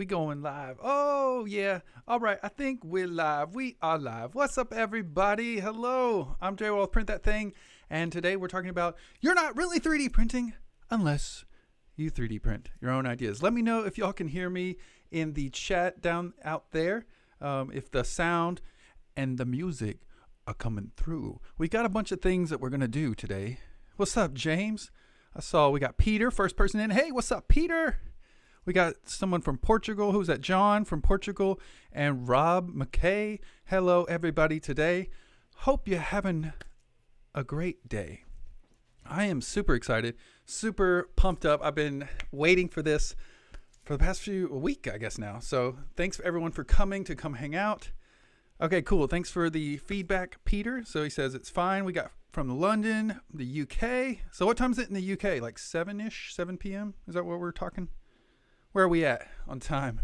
We going live. Oh, yeah. All right. I think we're live. We are live. What's up, everybody? Hello. I'm Jay Wall with Print That Thing. And today we're talking about you're not really 3D printing unless you 3D print your own ideas. Let me know if y'all can hear me in the chat down out there. If the sound and the music are coming through. We got a bunch of things that we're going to do today. What's up, James? I saw we got Peter, first person in. Hey, what's up, Peter? We got someone from Portugal. Who's that? John from Portugal and Rob McKay. Hello, everybody, today. Hope you're having a great day. I am super excited, super pumped up. I've been waiting for this for the past week, I guess now. So thanks for everyone for coming to come hang out. Okay, cool. Thanks for the feedback, Peter. So he says it's fine. We got from London, the UK. So what time is it in the UK? Like 7-ish, 7 p.m.? Is that what we're talking? Where are we at on time?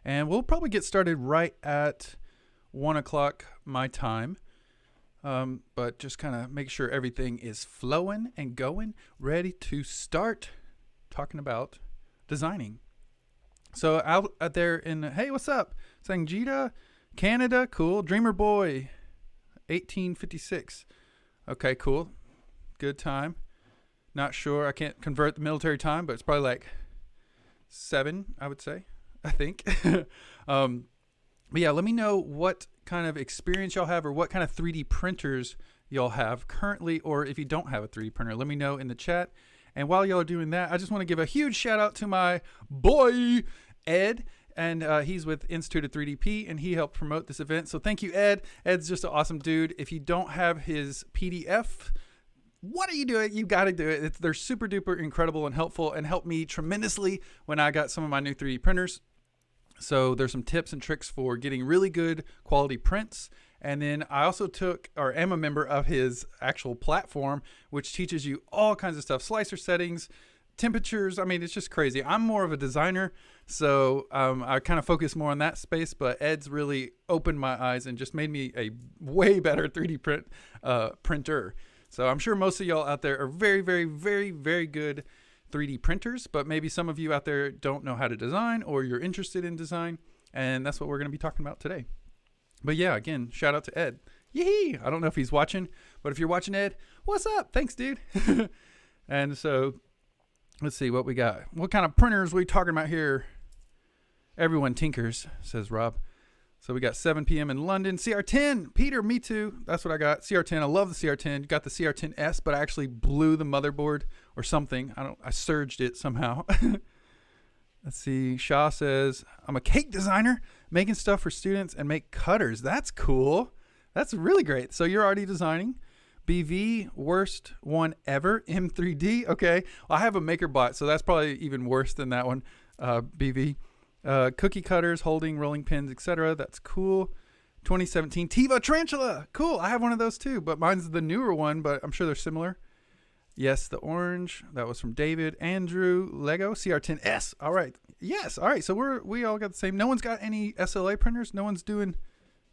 And we'll probably get started right at 1 o'clock my time. But just kind of make sure everything is flowing and going, ready to start talking about designing. So out there in, hey, what's up? Sanjita, Canada, cool. Dreamer Boy, 1856. Okay, cool. Good time. Not sure. I can't convert the military time, but it's probably like 7, I would say, I think. But yeah, let me know what kind of experience y'all have or what kind of 3D printers y'all have currently, or if you don't have a 3D printer, let me know in the chat. And while y'all are doing that, I just want to give a huge shout out to my boy, Ed. And he's with Institute of 3DP, and he helped promote this event. So thank you, Ed. Ed's just an awesome dude. If you don't have his PDF, what are you doing? You got to do it. They're super duper incredible and helpful and helped me tremendously when I got some of my new 3D printers. So there's some tips and tricks for getting really good quality prints. And then I also am a member of his actual platform, which teaches you all kinds of stuff, slicer settings, temperatures. I mean, it's just crazy. I'm more of a designer, so I kind of focus more on that space, but Ed's really opened my eyes and just made me a way better 3D printer. So I'm sure most of y'all out there are very, very, very, very good 3D printers, but maybe some of you out there don't know how to design or you're interested in design, and that's what we're going to be talking about today. But yeah, again, shout out to Ed. Yee! I don't know if he's watching, but if you're watching, Ed, what's up? Thanks, dude. And so let's see what we got. What kind of printers are we talking about here? Everyone tinkers, says Rob. So we got 7 p.m. in London. CR10. Peter, me too. That's what I got. CR10. I love the CR10. You got the CR10S, but I actually blew the motherboard or something. I surged it somehow. Let's see. Shaw says, I'm a cake designer, making stuff for students and make cutters. That's cool. That's really great. So you're already designing. BV, worst one ever. M3D. Okay. Well, I have a MakerBot, so that's probably even worse than that one. BV. Cookie cutters, holding, rolling pins, etc. That's cool. 2017 Tiva Tarantula. Cool. I have one of those too, but mine's the newer one, but I'm sure they're similar. Yes, the orange. That was from David. Andrew, Lego, CR10S. All right. Yes. All right. So we all got the same. No one's got any SLA printers. No one's doing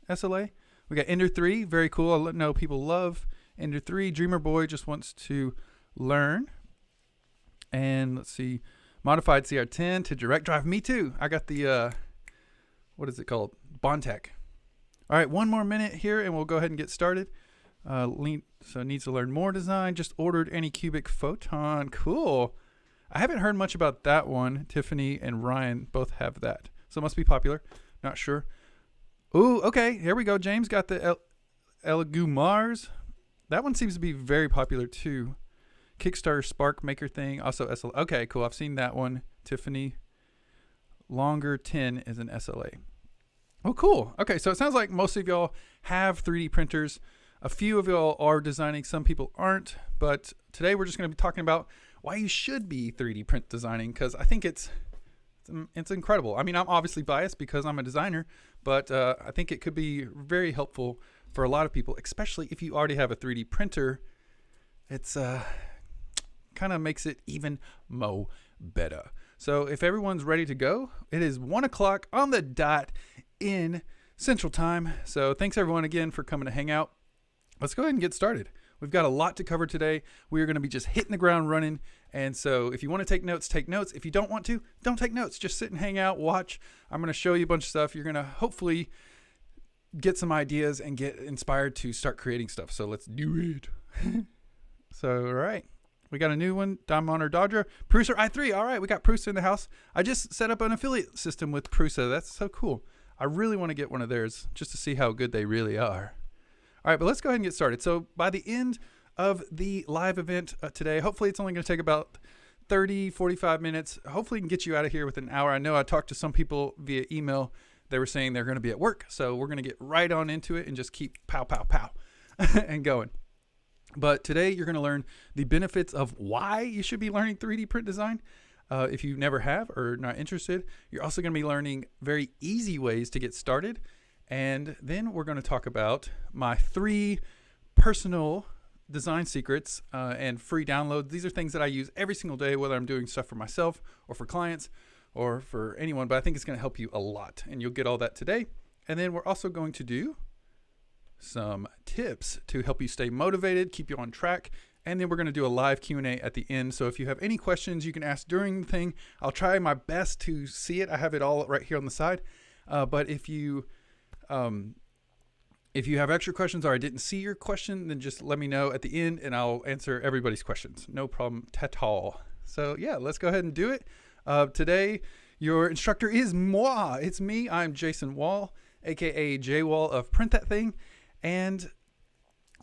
SLA. We got Ender 3. Very cool. I know people love Ender 3. Dreamer Boy just wants to learn. And let's see. Modified CR10 to direct drive. Me too. I got the, what is it called? Bondtech. All right, one more minute here and we'll go ahead and get started. So needs to learn more design. Just ordered Anycubic Photon. Cool. I haven't heard much about that one. Tiffany and Ryan both have that. So it must be popular. Not sure. Ooh, okay. Here we go. James got the Elegoo Mars. That one seems to be very popular too. Kickstarter Spark Maker thing, also SLA. Okay, cool. I've seen that one. Tiffany. Longer 10 is an SLA. Oh, cool. Okay, so it sounds like most of y'all have 3D printers. A few of y'all are designing. Some people aren't. But today we're just going to be talking about why you should be 3D print designing, because I think it's incredible. I mean, I'm obviously biased because I'm a designer, but I think it could be very helpful for a lot of people, especially if you already have a 3D printer. It's kind of makes it even mo better. So if everyone's ready to go, it is 1 o'clock on the dot in Central Time. So thanks everyone again for coming to hang out. Let's go ahead and get started. We've got a lot to cover today. We are going to be just hitting the ground running. And so if you want to take notes, take notes. If you don't want to, don't take notes. Just sit and hang out, watch. I'm going to show you a bunch of stuff. You're going to hopefully get some ideas and get inspired to start creating stuff. So let's do it. So, all right. We got a new one, Diamond Honor Dodger, Prusa i3. All right, we got Prusa in the house. I just set up an affiliate system with Prusa. That's so cool. I really want to get one of theirs just to see how good they really are. All right, but let's go ahead and get started. So by the end of the live event today, hopefully it's only going to take about 30, 45 minutes. Hopefully we can get you out of here within an hour. I know I talked to some people via email. They were saying they're going to be at work. So we're going to get right on into it and just keep pow, pow, pow and going. But today you're going to learn the benefits of why you should be learning 3D print design. If you never have or not interested, you're also going to be learning very easy ways to get started. And then we're going to talk about my 3 personal design secrets and free downloads. These are things that I use every single day, whether I'm doing stuff for myself or for clients or for anyone. But I think it's going to help you a lot. And you'll get all that today. And then we're also going to do some tips to help you stay motivated, keep you on track, and then we're going to do a live Q&A at the end. So if you have any questions, you can ask during the thing. I'll try my best to see it. I have it all right here on the side. But if you have extra questions or I didn't see your question, then just let me know at the end and I'll answer everybody's questions. No problem at all. So yeah, let's go ahead and do it. Today, your instructor is moi. It's me. I'm Jason Wall, aka J Wall of Print That Thing. And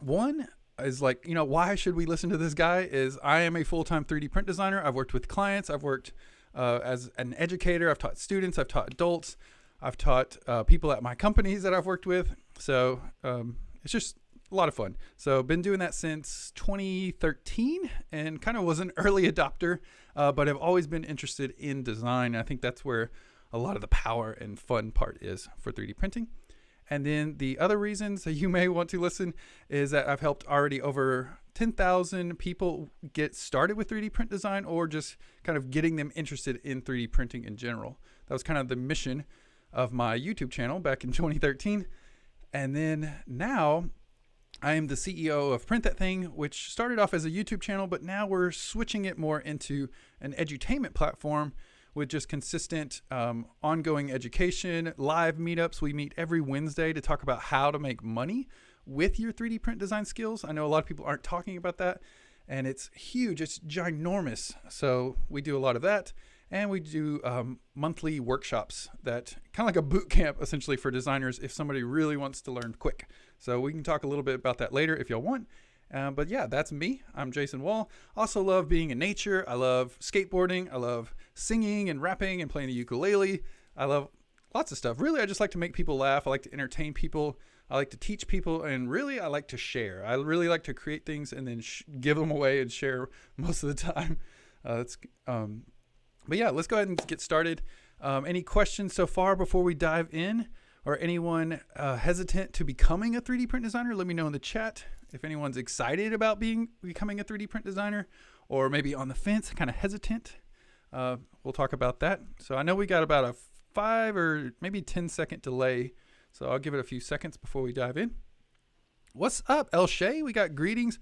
one is like, why should we listen to this guy is I am a full-time 3D print designer. I've worked with clients. I've worked as an educator. I've taught students. I've taught adults. I've taught people at my companies that I've worked with. So it's just a lot of fun. So been doing that since 2013 and kind of was an early adopter, but I've always been interested in design. I think that's where a lot of the power and fun part is for 3D printing. And then the other reasons that you may want to listen is that I've helped already over 10,000 people get started with 3D print design or just kind of getting them interested in 3D printing in general. That was kind of the mission of my YouTube channel back in 2013. And then now I am the CEO of Print That Thing, which started off as a YouTube channel, but now we're switching it more into an edutainment platform with just consistent ongoing education, live meetups. We meet every Wednesday to talk about how to make money with your 3D print design skills. I know a lot of people aren't talking about that, and it's huge. It's ginormous. So we do a lot of that, and we do monthly workshops that kind of like a boot camp essentially for designers if somebody really wants to learn quick. So we can talk a little bit about that later if y'all want. But yeah, that's me. I'm Jason Wall. Also love being in nature. I love skateboarding. I love singing and rapping and playing the ukulele. I love lots of stuff. Really, I just like to make people laugh. I like to entertain people. I like to teach people. And really, I like to share. I really like to create things and then give them away and share most of the time. But yeah, let's go ahead and get started. Any questions so far before we dive in? Or anyone hesitant to becoming a 3D print designer? Let me know in the chat. If anyone's excited about becoming a 3D print designer or maybe on the fence, kind of hesitant, we'll talk about that. So I know we got about a 5 or maybe 10-second delay. So I'll give it a few seconds before we dive in. What's up, El Shay? We got greetings.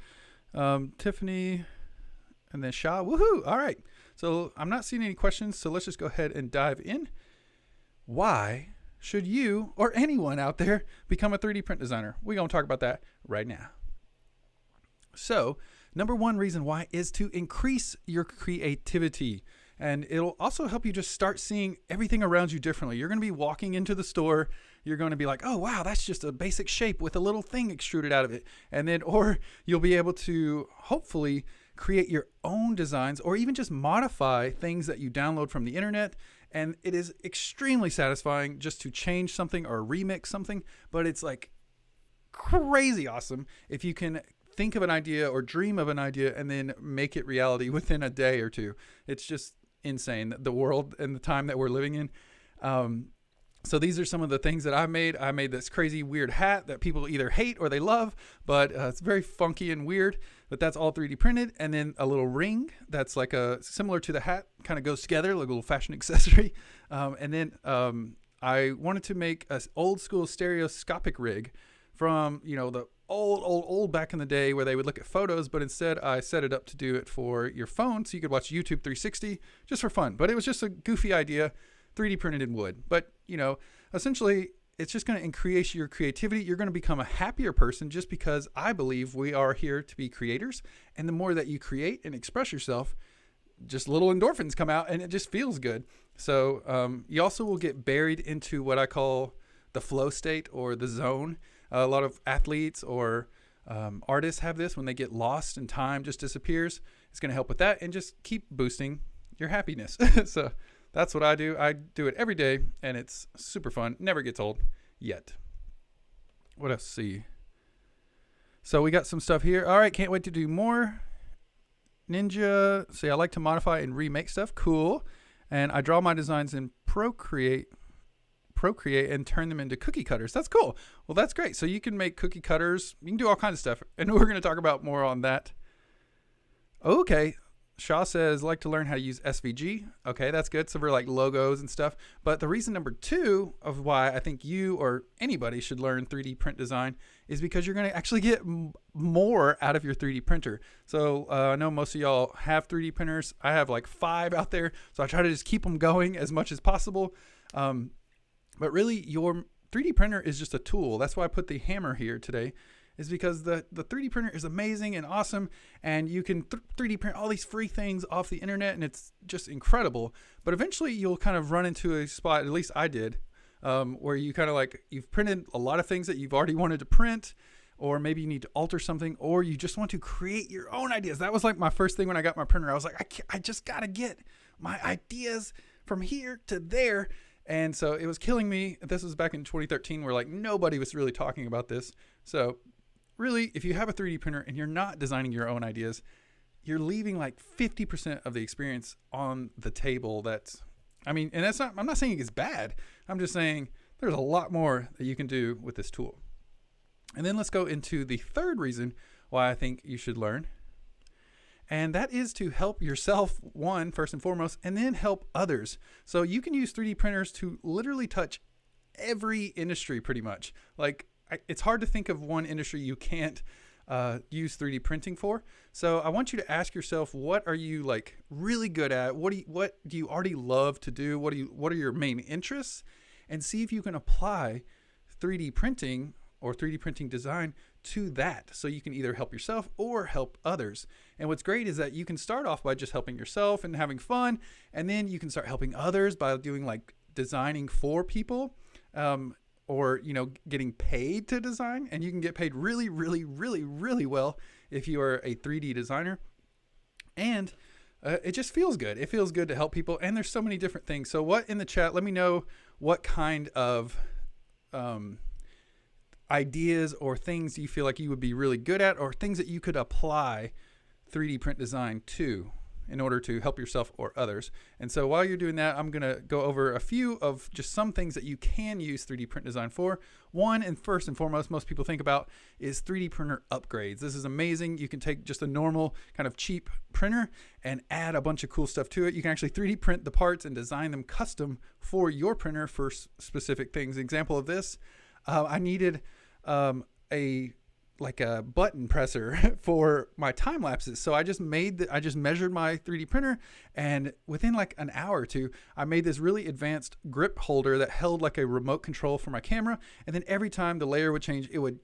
Tiffany and then Shah. Woohoo! All right. So I'm not seeing any questions. So let's just go ahead and dive in. Why should you or anyone out there become a 3D print designer? We're going to talk about that right now. So, number one reason why is to increase your creativity. And it'll also help you just start seeing everything around you differently. You're going to be walking into the store. You're going to be like, oh, wow, that's just a basic shape with a little thing extruded out of it. And then, or you'll be able to hopefully create your own designs or even just modify things that you download from the internet. And it is extremely satisfying just to change something or remix something. But it's like crazy awesome if you can think of an idea or dream of an idea and then make it reality within a day or two. It's just insane, the world and the time that we're living in. So these are some of the things that I've made. I made this crazy weird hat that people either hate or they love, but it's very funky and weird, but that's all 3D printed. And then a little ring that's like similar to the hat, kind of goes together, like a little fashion accessory. And then I wanted to make an old school stereoscopic rig from, the old back in the day where they would look at photos, but instead I set it up to do it for your phone so you could watch YouTube 360 just for fun. But it was just a goofy idea, 3D printed in wood. But, essentially it's just going to increase your creativity. You're going to become a happier person just because I believe we are here to be creators. And the more that you create and express yourself, just little endorphins come out and it just feels good. So you also will get buried into what I call the flow state or the zone. A lot of athletes or artists have this when they get lost and time just disappears. It's going to help with that and just keep boosting your happiness. So that's what I do. I do it every day and it's super fun. Never gets old yet. What else? See. So we got some stuff here. All right. Can't wait to do more. Ninja. See, I like to modify and remake stuff. Cool. And I draw my designs in Procreate and turn them into cookie cutters. That's cool. Well, that's great. So you can make cookie cutters. You can do all kinds of stuff. And we're going to talk about more on that. Okay. Shaw says, like to learn how to use SVG. Okay, that's good. So for like logos and stuff. But the reason number 2 of why I think you or anybody should learn 3D print design is because you're going to actually get more out of your 3D printer. So I know most of y'all have 3D printers. I have like 5 out there. So I try to just keep them going as much as possible. But really, your 3D printer is just a tool. That's why I put the hammer here today, is because the 3D printer is amazing and awesome, and you can 3D print all these free things off the internet, and it's just incredible. But eventually, you'll kind of run into a spot, at least I did, where you kind of like, you've printed a lot of things that you've already wanted to print, or maybe you need to alter something, or you just want to create your own ideas. That was like my first thing when I got my printer. I was like, I just got to get my ideas from here to there. And so it was killing me. This was back in 2013 where like nobody was really talking about this. So really, if you have a 3D printer and you're not designing your own ideas, you're leaving like 50% of the experience on the table. And that's not, I'm not saying it's bad. I'm just saying there's a lot more that you can do with this tool. And then let's go into the third reason why I think you should learn. And that is to help yourself, first and foremost, and then help others. So you can use 3D printers to literally touch every industry pretty much. Like, it's hard to think of one industry you can't use 3D printing for. So I want you to ask yourself, what are you like really good at? What do you already love to do? What are your main interests? And see if you can apply 3D printing or 3D printing design to that. So you can either help yourself or help others. And what's great is that you can start off by just helping yourself and having fun. And then you can start helping others by doing like designing for people, or, getting paid to design. And you can get paid really, really, really, really well if you are a 3D designer. And it just feels good. It feels good to help people. And there's so many different things. So what in the chat, let me know what kind of ideas or things you feel like you would be really good at, or things that you could apply 3D print design to in order to help yourself or others. And so while you're doing that, I'm going to go over a few of just some things that you can use 3D print design for. One, and first and foremost, most people think about is 3D printer upgrades. This is amazing. You can take just a normal kind of cheap printer and add a bunch of cool stuff to it. You can actually 3D print the parts and design them custom for your printer for specific things. Example of this, I needed a button presser for my time lapses. So I just measured my 3D printer, and within like an hour or two, I made this really advanced grip holder that held like a remote control for my camera. And then every time the layer would change, it would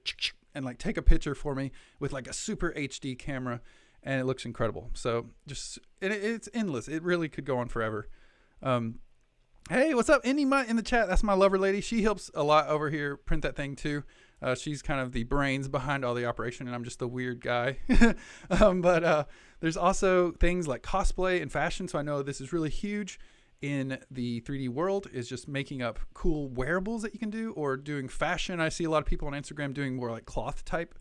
and like take a picture for me with like a super HD camera, and it looks incredible. So just, it's endless. It really could go on forever. Hey, what's up? Indy Mutt in the chat. That's my lover lady. She helps a lot over here print that thing too. She's kind of the brains behind all the operation, and I'm just the weird guy. But there's also things like cosplay and fashion. So I know this is really huge in the 3D world, is just making up cool wearables that you can do, or doing fashion. I see a lot of people on Instagram doing more like cloth type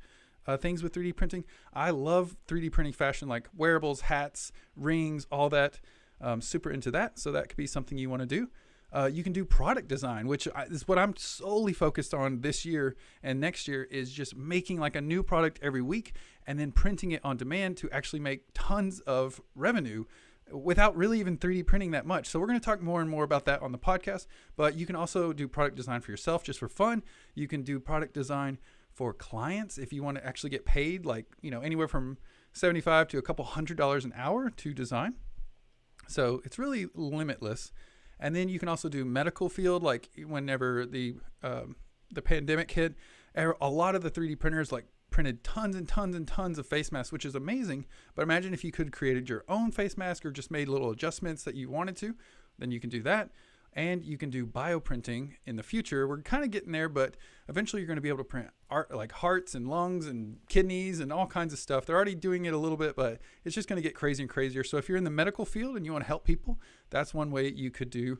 things with 3D printing. I love 3D printing fashion, like wearables, hats, rings, all that. Super into that. So that could be something you want to do. You can do product design, which is what I'm solely focused on this year and next year, is just making like a new product every week and then printing it on demand to actually make tons of revenue without really even 3D printing that much. So we're going to talk more and more about that on the podcast, but you can also do product design for yourself just for fun. You can do product design for clients if you want to actually get paid, like, anywhere from $75 to a couple $100 an hour to design. So it's really limitless. And then you can also do medical field, like whenever the pandemic hit, a lot of the 3D printers like printed tons and tons and tons of face masks, which is amazing. But imagine if you could created your own face mask or just made little adjustments that you wanted to, then you can do that. And you can do bioprinting in the future. We're kind of getting there, but eventually you're going to be able to print art like hearts and lungs and kidneys and all kinds of stuff. They're already doing it a little bit, but it's just going to get crazier and crazier. So if you're in the medical field and you want to help people, that's one way you could do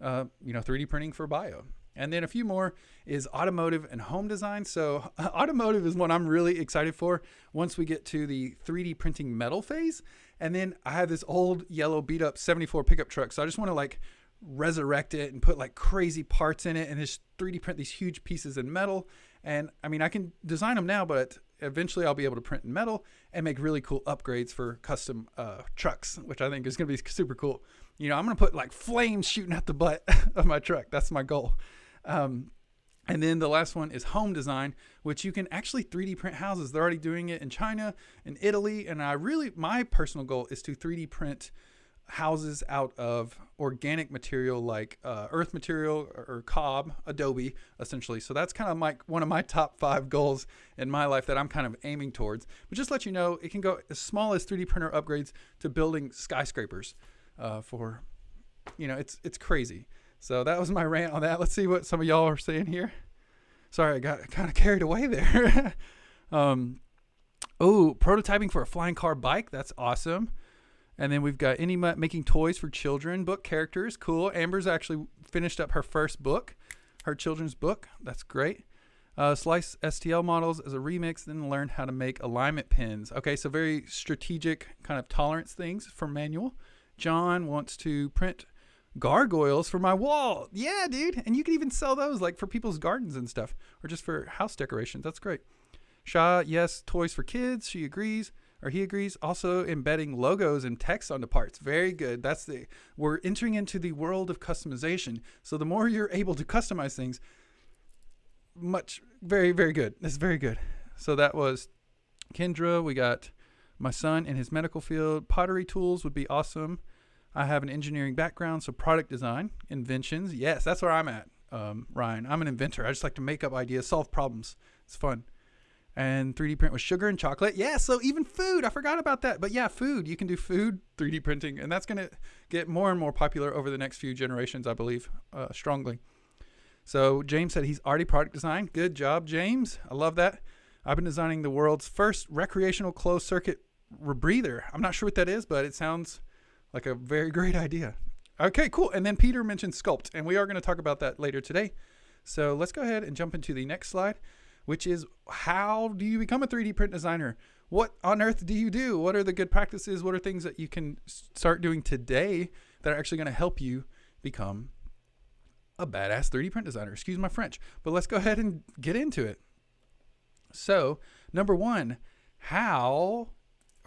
3D printing for bio. And then a few more is automotive and home design. So automotive is one I'm really excited for once we get to the 3D printing metal phase. And then I have this old yellow beat up 74 pickup truck. So I just want to like resurrect it and put like crazy parts in it and just 3D print these huge pieces in metal. And I mean, I can design them now, but eventually I'll be able to print in metal and make really cool upgrades for custom trucks, which I think is going to be super cool. I'm going to put like flames shooting out the butt of my truck. That's my goal. And then the last one is home design, which you can actually 3D print houses. They're already doing it in China and Italy. And my personal goal is to 3D print houses out of organic material like earth material or cob, adobe, essentially. So that's kind of one of my top 5 goals in my life that I'm kind of aiming towards. But just to let you know, it can go as small as 3D printer upgrades to building skyscrapers it's crazy. So that was my rant on that. Let's see what some of y'all are saying here. Sorry, I got kind of carried away there. Prototyping for a flying car bike. That's awesome. And then we've got making toys for children, book characters. Cool. Amber's actually finished up her first book, her children's book. That's great. Slice STL models as a remix, then learn how to make alignment pins. Okay, so very strategic kind of tolerance things for manual. John wants to print gargoyles for my wall. Yeah, dude. And you can even sell those like for people's gardens and stuff, or just for house decorations. That's great. Shah, yes, toys for kids. He agrees. Also embedding logos and text onto parts. Very good. We're entering into the world of customization. So the more you're able to customize things, very, very good. That's very good. So that was Kendra. We got my son in his medical field. Pottery tools would be awesome. I have an engineering background, so product design, inventions. Yes, that's where I'm at, Ryan. I'm an inventor. I just like to make up ideas, solve problems. It's fun. And 3D print with sugar and chocolate. Yeah, so even food. I forgot about that. But yeah, food. You can do food 3D printing. And that's going to get more and more popular over the next few generations, I believe, strongly. So James said he's already product designed. Good job, James. I love that. I've been designing the world's first recreational closed circuit rebreather. I'm not sure what that is, but it sounds like a very great idea. Okay, cool. And then Peter mentioned sculpt, and we are going to talk about that later today. So let's go ahead and jump into the next slide, which is how do you become a 3D print designer? What on earth do you do? What are the good practices? What are things that you can start doing today that are actually going to help you become a badass 3D print designer? Excuse my French, but let's go ahead and get into it. So number 1,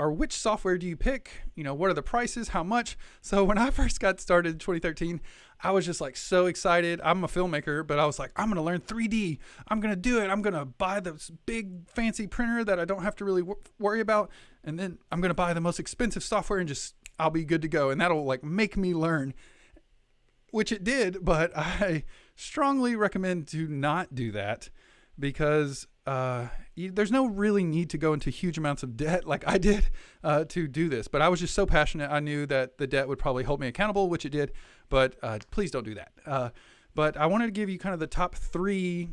which software do you pick? What are the prices? How much? So when I first got started in 2013, I was just like so excited. I'm a filmmaker, but I was like, I'm going to learn 3D. I'm going to do it. I'm going to buy this big fancy printer that I don't have to really worry about. And then I'm going to buy the most expensive software and I'll be good to go. And that'll like make me learn, which it did. But I strongly recommend to not do that because there's no really need to go into huge amounts of debt like I did to do this. But I was just so passionate. I knew that the debt would probably hold me accountable, which it did. But please don't do that. But I wanted to give you kind of the top 3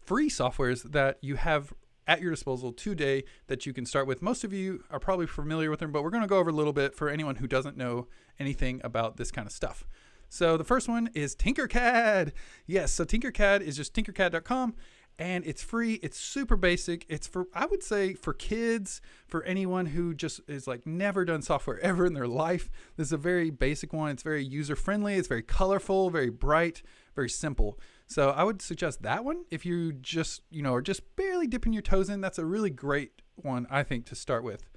free softwares that you have at your disposal today that you can start with. Most of you are probably familiar with them, but we're going to go over a little bit for anyone who doesn't know anything about this kind of stuff. So the first one is Tinkercad. Yes, so Tinkercad is just tinkercad.com. And it's free. It's super basic. It's I would say for kids, for anyone who just is like never done software ever in their life. This is a very basic one. It's very user friendly. It's very colorful, very bright, very simple. So I would suggest that one. If you just, are just barely dipping your toes in, that's a really great one, I think, to start with.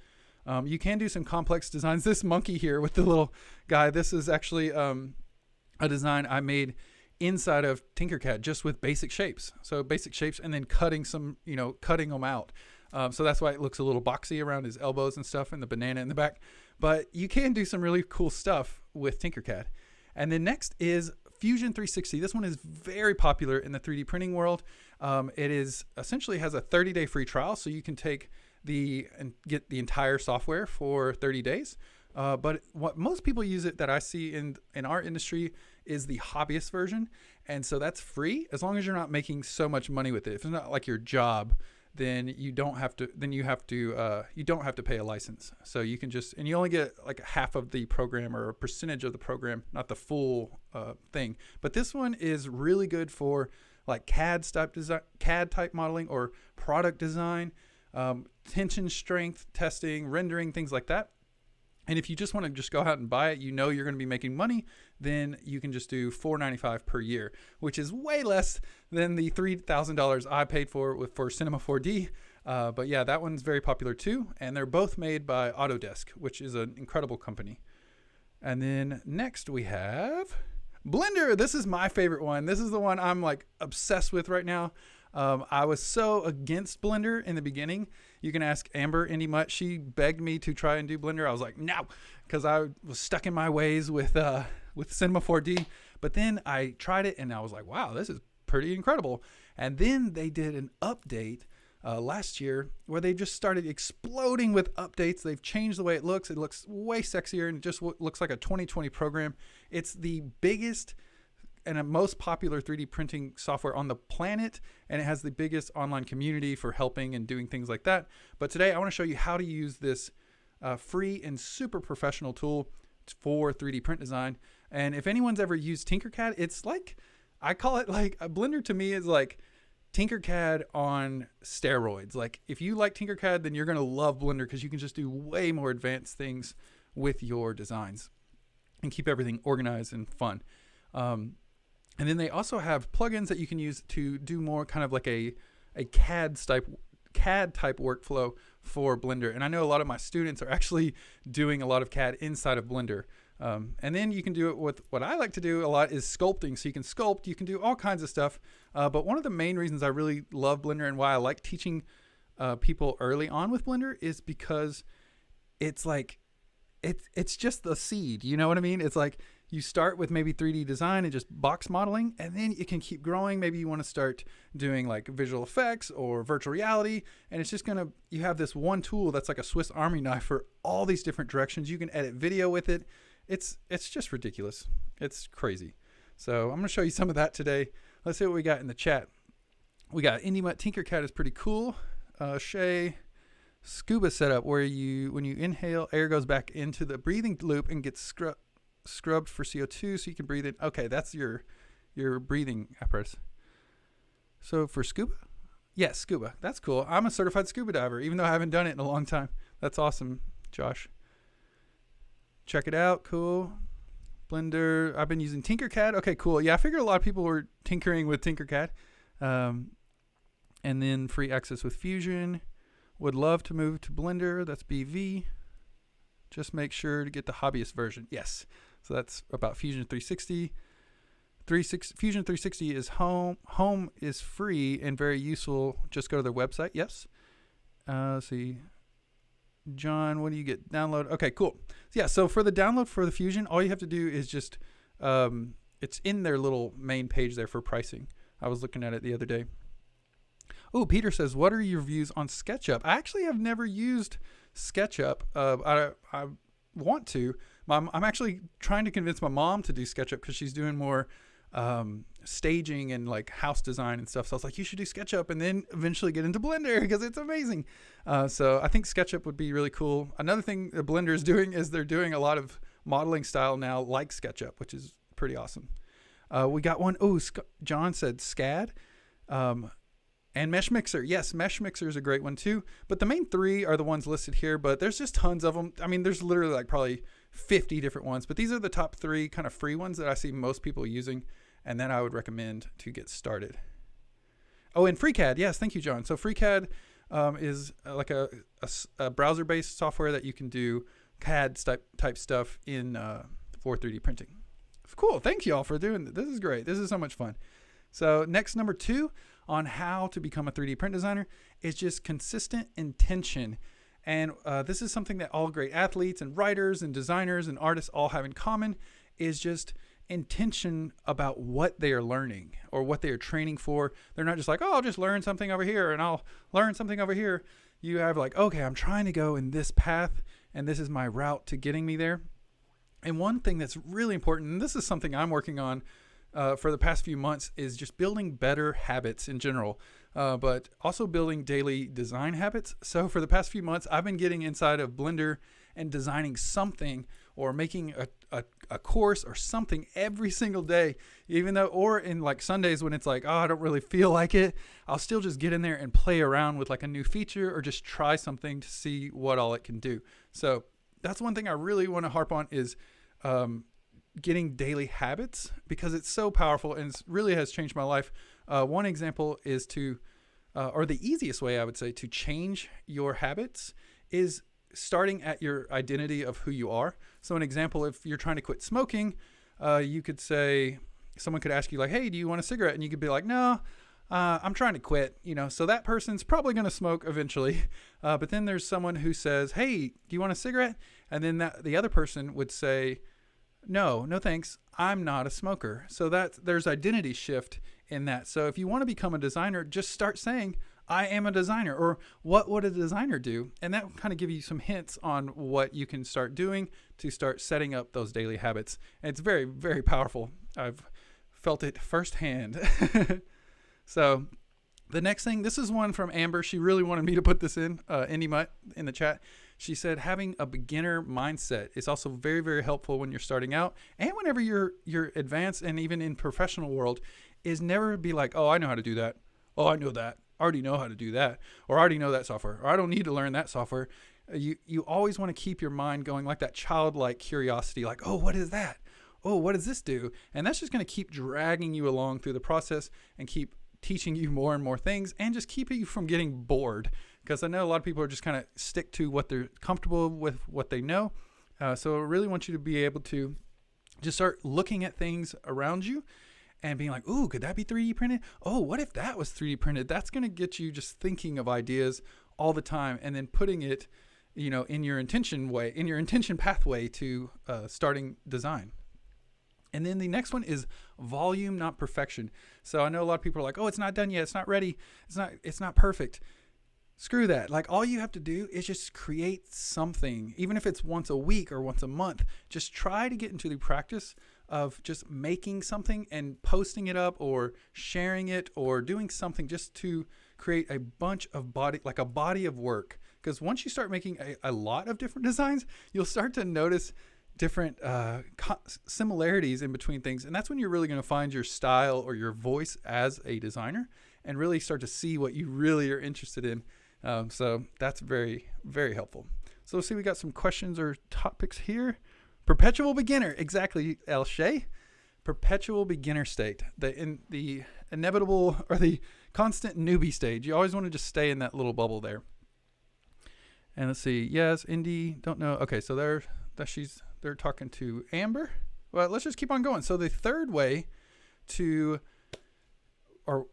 You can do some complex designs. This monkey here with the little guy, this is actually a design I made inside of Tinkercad just with basic shapes. So basic shapes and then cutting them out. So that's why it looks a little boxy around his elbows and stuff and the banana in the back. But you can do some really cool stuff with Tinkercad. And then next is Fusion 360. This one is very popular in the 3D printing world. It is essentially has a 30-day free trial, so you can take and get the entire software for 30 days. But what most people use it that I see in our industry is the hobbyist version. And so that's free as long as you're not making so much money with it. If it's not like your job, then you don't have to pay a license. So you can and you only get like half of the program or a percentage of the program, not the full thing. But this one is really good for like CAD type modeling or product design, tension strength testing, rendering, things like that. And if you just want to just go out and buy it, you're going to be making money, then you can just do $495 per year, which is way less than the $3,000 I paid for Cinema 4D. But yeah, that one's very popular too. And they're both made by Autodesk, which is an incredible company. And then next we have Blender. This is my favorite one. This is the one I'm like obsessed with right now. I was so against Blender in the beginning. You can ask Amber Indy Mutt. She begged me to try and do Blender. I was like, no, because I was stuck in my ways with Cinema 4D. But then I tried it and I was like, wow, this is pretty incredible. And then they did an update last year where they just started exploding with updates. They've changed the way it looks. It looks way sexier and it just looks like a 2020 program. It's the biggest and a most popular 3D printing software on the planet, and it has the biggest online community for helping and doing things like that. But today I want to show you how to use this free and super professional tool for 3D print design. And if anyone's ever used Tinkercad, it's like, I call it like a Blender to me is like Tinkercad on steroids. Like if you like Tinkercad, then you're going to love Blender because you can just do way more advanced things with your designs and keep everything organized and fun. And then they also have plugins that you can use to do more kind of like a CAD type workflow for Blender. And I know a lot of my students are actually doing a lot of CAD inside of Blender. And then you can do it with what I like to do a lot is sculpting. So you can sculpt, you can do all kinds of stuff. But one of the main reasons I really love Blender and why I like teaching people early on with Blender is because it's like, it's just the seed, you know what I mean? It's like you start with maybe 3D design and just box modeling, and then it can keep growing. Maybe you want to start doing like visual effects or virtual reality, and it's just you have this one tool that's like a Swiss Army knife for all these different directions. You can edit video with it. It's just ridiculous. It's crazy. So I'm going to show you some of that today. Let's see what we got in the chat. We got Indy Mutt. Tinkercad is pretty cool. Shay, scuba setup where when you inhale, air goes back into the breathing loop and gets scrubbed for CO2 so you can breathe in. Okay, that's your breathing apparatus. So for scuba? Yes, scuba. That's cool. I'm a certified scuba diver, even though I haven't done it in a long time. That's awesome, Josh. Check it out. Cool. Blender. I've been using Tinkercad. Okay, cool. Yeah, I figured a lot of people were tinkering with Tinkercad. And then free access with Fusion. Would love to move to Blender. That's BV. Just make sure to get the hobbyist version. Yes. So that's about Fusion 360. Fusion 360 is home. Home is free and very useful. Just go to their website. Yes. Let's see. John, what do you get? Download. Okay, cool. Yeah, so for the download for the Fusion, all you have to do is just, it's in their little main page there for pricing. I was looking at it the other day. Oh, Peter says, what are your views on SketchUp? I actually have never used SketchUp. I want to. I'm actually trying to convince my mom to do SketchUp because she's doing more staging and like house design and stuff. So I was like, you should do SketchUp and then eventually get into Blender because it's amazing. So I think SketchUp would be really cool. Another thing that Blender is doing is they're doing a lot of modeling style now like SketchUp, which is pretty awesome. We got one. Oh, John said SCAD. And Mesh Mixer. Yes, Mesh Mixer is a great one too. But the main three are the ones listed here, but there's just tons of them. I mean, there's literally like probably 50 different ones, but these are the top three kind of free ones that I see most people using, and then I would recommend to get started. Oh, and FreeCAD. Yes, thank you, John. So FreeCAD is like a browser-based software that you can do CAD type stuff in for 3D printing. Cool. Thank you all for doing this. This is great. This is so much fun. So next, number 2 on how to become a 3D print designer is just consistent intention. And this is something that all great athletes and writers and designers and artists all have in common, is just intention about what they are learning or what they are training for. They're not just like, oh, I'll just learn something over here and I'll learn something over here. You have like, okay, I'm trying to go in this path and this is my route to getting me there. And one thing that's really important, and this is something I'm working on for the past few months, is just building better habits in general, but also building daily design habits. So for the past few months, I've been getting inside of Blender and designing something or making a course or something every single day, even though, or in like Sundays when it's like, oh, I don't really feel like it, I'll still just get in there and play around with like a new feature or just try something to see what all it can do. So that's one thing I really want to harp on is getting daily habits, because it's so powerful and it really has changed my life. One example is or the easiest way I would say to change your habits is starting at your identity of who you are. So an example, if you're trying to quit smoking, you could say, someone could ask you like, hey, do you want a cigarette? And you could be like, no, I'm trying to quit, so that person's probably going to smoke eventually. But then there's someone who says, hey, do you want a cigarette? And then the other person would say, no thanks, I'm not a smoker. So there's identity shift in that. So if you want to become a designer, just start saying, I am a designer, or what would a designer do? And that will kind of give you some hints on what you can start doing to start setting up those daily habits. And it's very, very powerful. I've felt it firsthand. So the next thing, this is one from Amber. She really wanted me to put this in, Indy Mutt in the chat. She said having a beginner mindset is also very, very helpful when you're starting out and whenever you're advanced, and even in professional world, is never be like, oh, I know how to do that. Oh, I know that. I already know how to do that. Or I already know that software. Or I don't need to learn that software. You always want to keep your mind going like that childlike curiosity, like, oh, what is that? Oh, what does this do? And that's just going to keep dragging you along through the process and keep teaching you more and more things and just keeping you from getting bored. Because I know a lot of people are just kind of stick to what they're comfortable with, what they know. So I really want you to be able to just start looking at things around you and being like, ooh, could that be 3D printed? Oh, what if that was 3D printed? That's going to get you just thinking of ideas all the time and then putting it, in your intention pathway to starting design. And then the next one is volume, not perfection. So I know a lot of people are like, oh, it's not done yet. It's not ready. It's not perfect. Screw that. Like, all you have to do is just create something, even if it's once a week or once a month. Just try to get into the practice of just making something and posting it up or sharing it or doing something just to create a bunch of body of work. Because once you start making a lot of different designs, you'll start to notice different similarities in between things. And that's when you're really going to find your style or your voice as a designer and really start to see what you really are interested in. So that's very, very helpful. So let's see, we got some questions or topics here. Perpetual beginner. Exactly, El Shay. Perpetual beginner state. The inevitable or the constant newbie stage. You always want to just stay in that little bubble there. And let's see. Yes, Indy, don't know. Okay, so they're talking to Amber. Well, let's just keep on going. So the third way to, or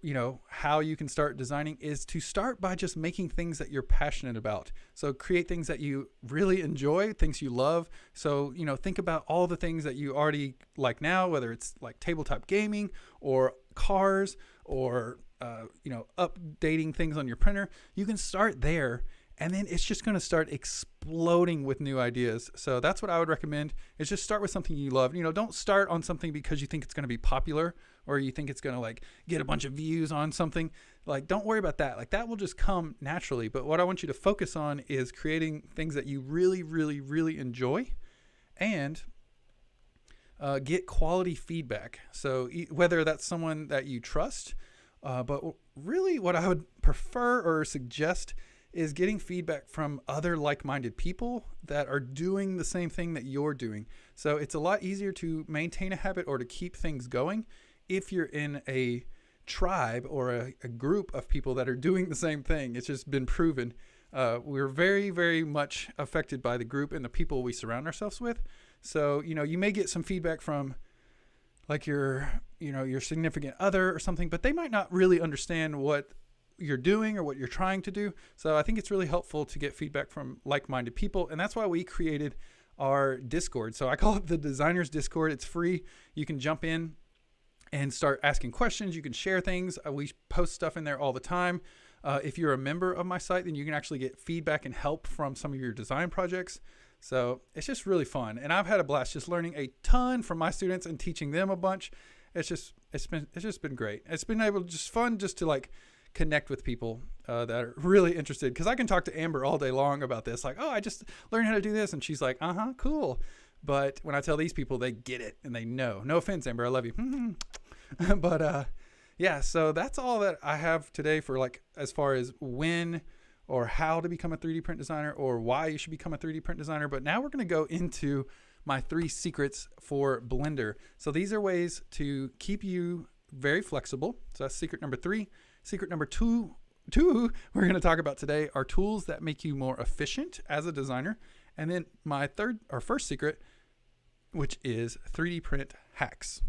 how you can start designing, is to start by just making things that you're passionate about. So create things that you really enjoy, things you love. So think about all the things that you already like now, whether it's like tabletop gaming or cars or updating things on your printer. You can start there, and then it's just going to start exploding with new ideas. So that's what I would recommend, is just start with something you love. Don't start on something because you think it's going to be popular or you think it's going to get a bunch of views on something. Don't worry about that. That will just come naturally. But what I want you to focus on is creating things that you really, really, really enjoy and get quality feedback. So whether that's someone that you trust, but really what I would prefer or suggest is getting feedback from other like-minded people that are doing the same thing that you're doing. So it's a lot easier to maintain a habit or to keep things going if you're in a tribe or a group of people that are doing the same thing. It's just been proven. We're very, very much affected by the group and the people we surround ourselves with. So, you may get some feedback from like your significant other or something, but they might not really understand what you're doing or what you're trying to do. So I think it's really helpful to get feedback from like-minded people. And that's why we created our Discord. So I call it the Designers Discord. It's free. You can jump in and start asking questions. You can share things. We post stuff in there all the time. If you're a member of my site, then you can actually get feedback and help from some of your design projects. So it's just really fun. And I've had a blast just learning a ton from my students and teaching them a bunch. It's just been great. It's been fun just to like connect with people that are really interested, because I can talk to Amber all day long about this, like, oh, I just learned how to do this, and she's like, cool. But when I tell these people, they get it and they know. No offense, Amber, I love you. But yeah, so that's all that I have today for like as far as when or how to become a 3D print designer or why you should become a 3D print designer. But now we're going to go into my 3 secrets for Blender. So these are ways to keep you very flexible. So that's secret number 3. Secret number two we're going to talk about today are tools that make you more efficient as a designer. And then my first secret, which is 3D print hacks.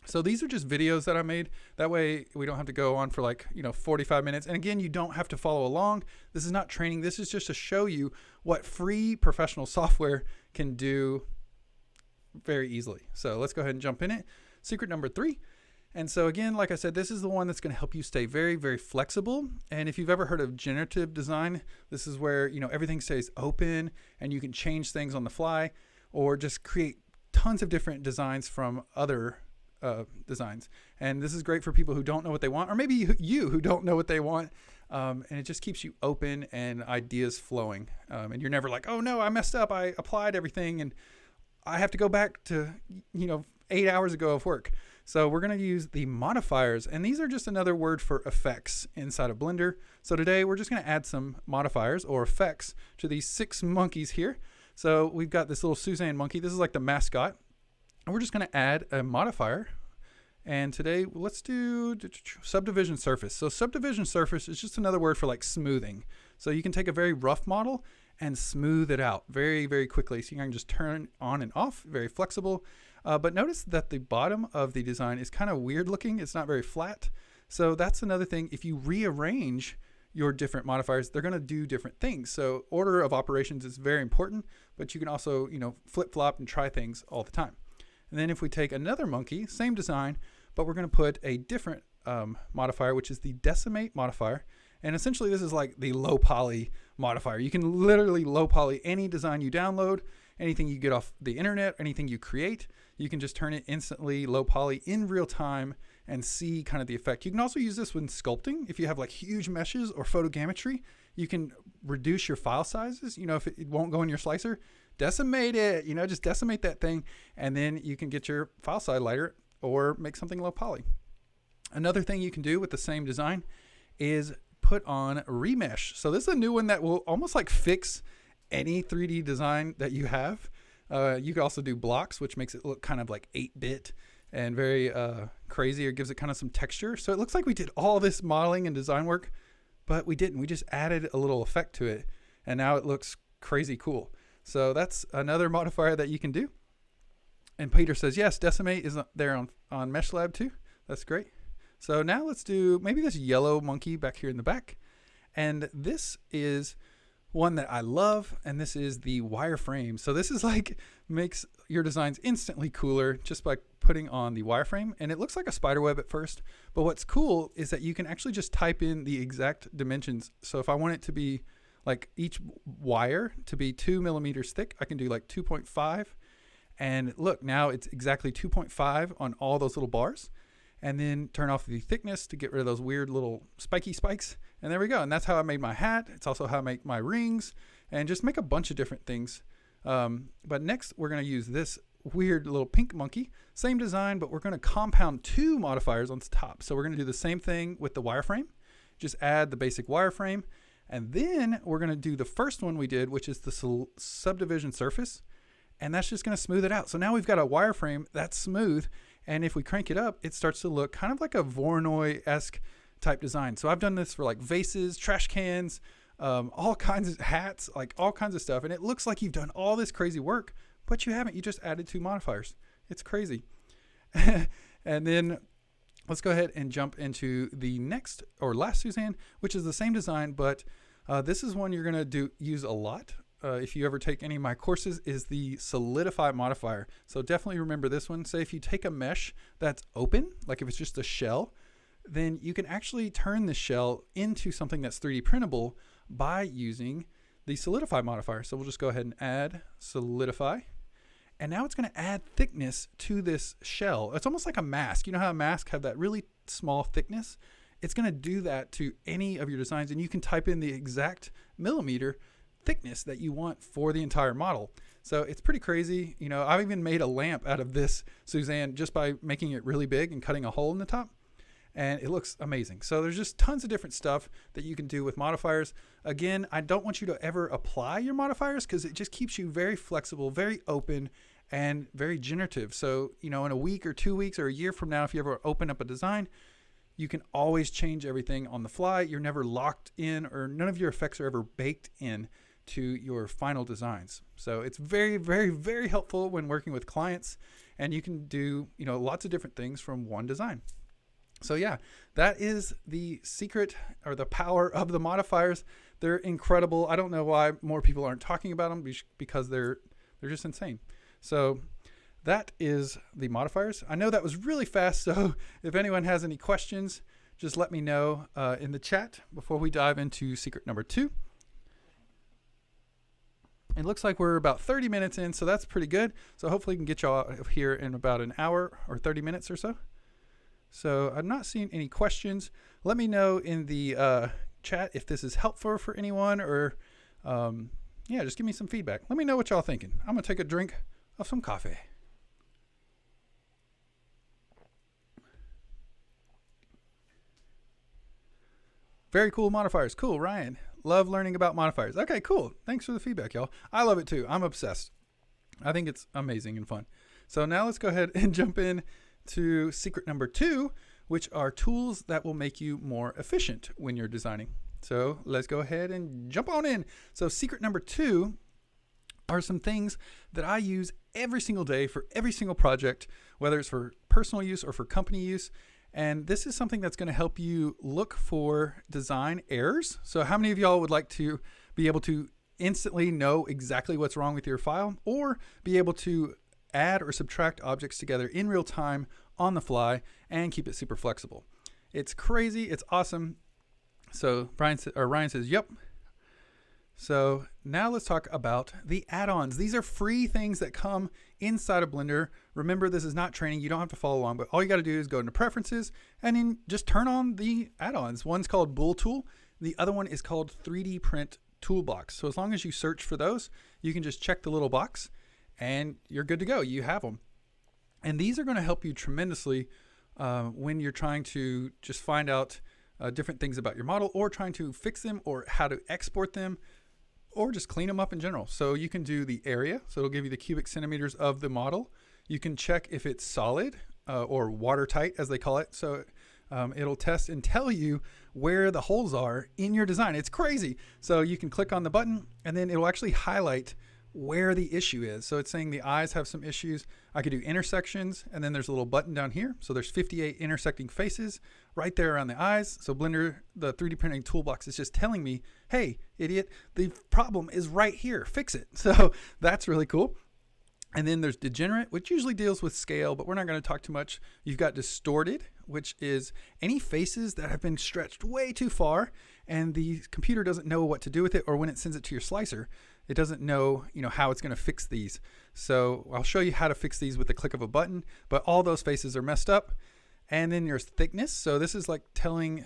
So these are just videos that I made. That way we don't have to go on for like, 45 minutes. And again, you don't have to follow along. This is not training. This is just to show you what free professional software can do very easily. So let's go ahead and jump in it. Secret number 3. And so again, like I said, this is the one that's going to help you stay very, very flexible. And if you've ever heard of generative design, this is where, everything stays open and you can change things on the fly or just create tons of different designs from other designs. And this is great for people who don't know what they want, or maybe you who don't know what they want. And it just keeps you open and ideas flowing. And you're never like, oh no, I messed up. I applied everything and I have to go back to, 8 hours ago of work. So we're going to use the modifiers, and these are just another word for effects inside of Blender. So today we're just going to add some modifiers or effects to these 6 monkeys here. So we've got this little Suzanne monkey. This is like the mascot. And we're just going to add a modifier. And today let's do subdivision surface. So subdivision surface is just another word for like smoothing. So you can take a very rough model and smooth it out very, very quickly. So you can just turn on and off, very flexible. But notice that the bottom of the design is kind of weird looking. It's not very flat. So that's another thing. If you rearrange your different modifiers, they're going to do different things. So order of operations is very important, but you can also, flip flop and try things all the time. And then if we take another monkey, same design, but we're going to put a different modifier, which is the decimate modifier. And essentially this is like the low poly modifier. You can literally low poly any design you download, anything you get off the internet, anything you create. You can just turn it instantly low poly in real time and see kind of the effect. You can also use this when sculpting. If you have like huge meshes or photogrammetry, you can reduce your file sizes. If it won't go in your slicer, decimate it, just decimate that thing. And then you can get your file size lighter or make something low poly. Another thing you can do with the same design is put on remesh. So this is a new one that will almost like fix any 3D design that you have. You can also do blocks, which makes it look kind of like 8-bit and very crazy, or gives it kind of some texture. So it looks like we did all this modeling and design work, but we didn't. We just added a little effect to it, and now it looks crazy cool. So that's another modifier that you can do. And Peter says, yes, decimate is there on Mesh Lab too. That's great. So now let's do maybe this yellow monkey back here in the back. And this is one that I love, and this is the wireframe. So this is like makes your designs instantly cooler just by putting on the wireframe. And it looks like a spider web at first, but what's cool is that you can actually just type in the exact dimensions. So if I want it to be like each wire to be 2 millimeters thick, I can do like 2.5. And look, now it's exactly 2.5 on all those little bars. And then turn off the thickness to get rid of those weird little spiky spikes. And there we go. And that's how I made my hat. It's also how I make my rings, and just make a bunch of different things. But next we're going to use this weird little pink monkey. Same design, but we're going to compound 2 modifiers on the top. So we're going to do the same thing with the wireframe. Just add the basic wireframe. And then we're going to do the first one we did, which is the subdivision surface. And that's just going to smooth it out. So now we've got a wireframe that's smooth. And if we crank it up, it starts to look kind of like a Voronoi-esque type design. So I've done this for like vases, trash cans, all kinds of hats, like all kinds of stuff. And it looks like you've done all this crazy work, but you haven't. You just added 2 modifiers. It's crazy. And then let's go ahead and jump into the next or last Suzanne, which is the same design, but this is one you're going to use a lot. If you ever take any of my courses, is the solidify modifier. So definitely remember this one. Say if you take a mesh that's open, like if it's just a shell, then you can actually turn the shell into something that's 3D printable by using the solidify modifier. So we'll just go ahead and add solidify. And now it's going to add thickness to this shell. It's almost like a mask. You know how a mask have that really small thickness? It's going to do that to any of your designs, and you can type in the exact millimeter thickness that you want for the entire model. So it's pretty crazy. You know, I've even made a lamp out of this Suzanne just by making it really big and cutting a hole in the top, and it looks amazing. So there's just tons of different stuff that you can do with modifiers. Again, I don't want you to ever apply your modifiers because it just keeps you very flexible, very open, and very generative. So, you know, in a week or 2 weeks or a year from now, if you ever open up a design, you can always change everything on the fly. You're never locked in, or none of your effects are ever baked in to your final designs. So it's very, very, very helpful when working with clients, and you can do, you know, lots of different things from one design. So yeah, that is the secret or the power of the modifiers. They're incredible. I don't know why more people aren't talking about them, because they're just insane. So that is the modifiers. I know that was really fast, so if anyone has any questions, just let me know in the chat before we dive into secret number 2. It looks like we're about 30 minutes in, so that's pretty good. So hopefully we can get y'all here in about an hour or 30 minutes or so. So I'm not seeing any questions. Let me know in the chat if this is helpful for anyone, or yeah, just give me some feedback. Let me know what y'all thinking. I'm gonna take a drink of some coffee. Very cool modifiers. Cool, Ryan. Love learning about modifiers. Okay, cool. Thanks for the feedback, y'all. I love it too. I'm obsessed. I think it's amazing and fun. So now let's go ahead and jump in to secret number 2, which are tools that will make you more efficient when you're designing. So let's go ahead and jump on in. So secret number 2 are some things that I use every single day for every single project, whether it's for personal use or for company use. And this is something that's going to help you look for design errors. So how many of y'all would like to be able to instantly know exactly what's wrong with your file, or be able to add or subtract objects together in real time on the fly and keep it super flexible? It's crazy. It's awesome. So Ryan says, yep. So now let's talk about the add-ons. These are free things that come inside of Blender. Remember, this is not training. You don't have to follow along, but all you got to do is go into preferences and then just turn on the add-ons. One's called Bool Tool. The other one is called 3D Print Toolbox. So as long as you search for those, you can just check the little box and you're good to go. You have them. And these are going to help you tremendously when you're trying to just find out different things about your model, or trying to fix them, or how to export them, or just clean them up in general. So you can do the area. So it'll give you the cubic centimeters of the model. You can check if it's solid or watertight, as they call it. So it'll test and tell you where the holes are in your design. It's crazy. So you can click on the button and then it'll actually highlight where the issue is. So it's saying the eyes have some issues. I could do intersections, and then there's a little button down here. So there's 58 intersecting faces right there around the eyes. So Blender, the 3D printing toolbox, is just telling me, hey, idiot, the problem is right here. Fix it. So that's really cool. And then there's degenerate, which usually deals with scale, but we're not going to talk too much. You've got distorted, which is any faces that have been stretched way too far and the computer doesn't know what to do with it, or when it sends it to your slicer, it doesn't know, how it's going to fix these. So I'll show you how to fix these with the click of a button, but all those faces are messed up. And then there's thickness. So this is like telling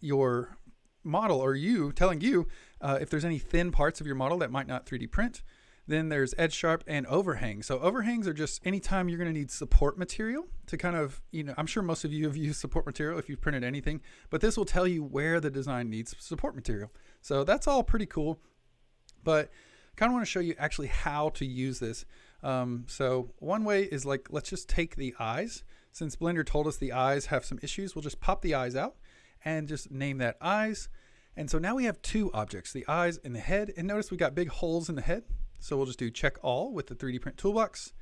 your model, or telling you if there's any thin parts of your model that might not 3D print. Then there's edge sharp and overhang. So overhangs are just anytime you're going to need support material to kind of, I'm sure most of you have used support material if you've printed anything, but this will tell you where the design needs support material. So that's all pretty cool, but kind of want to show you actually how to use this. So one way is let's just take the eyes. Since Blender told us the eyes have some issues, we'll just pop the eyes out and just name that eyes. And so now we have two objects, the eyes and the head. And notice we got big holes in the head. So we'll just do check all with the 3D print toolbox.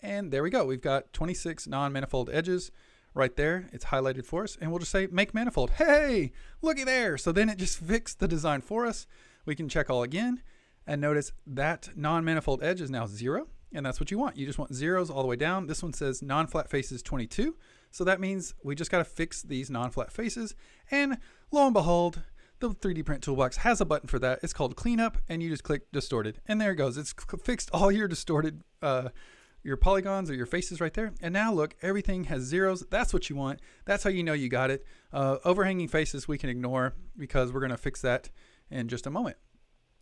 And there we go. We've got 26 non-manifold edges right there. It's highlighted for us. And we'll just say make manifold. Hey, looky there. So then it just fixed the design for us. We can check all again. And notice that non-manifold edge is now 0. And that's what you want. You just want zeros all the way down. This one says non-flat faces 22. So that means we just got to fix these non-flat faces. And lo and behold, the 3D Print Toolbox has a button for that. It's called Cleanup, and you just click Distorted. And there it goes. It's fixed all your distorted your polygons or your faces right there. And now look, everything has zeros. That's what you want. That's how you know you got it. Overhanging faces we can ignore because we're going to fix that in just a moment.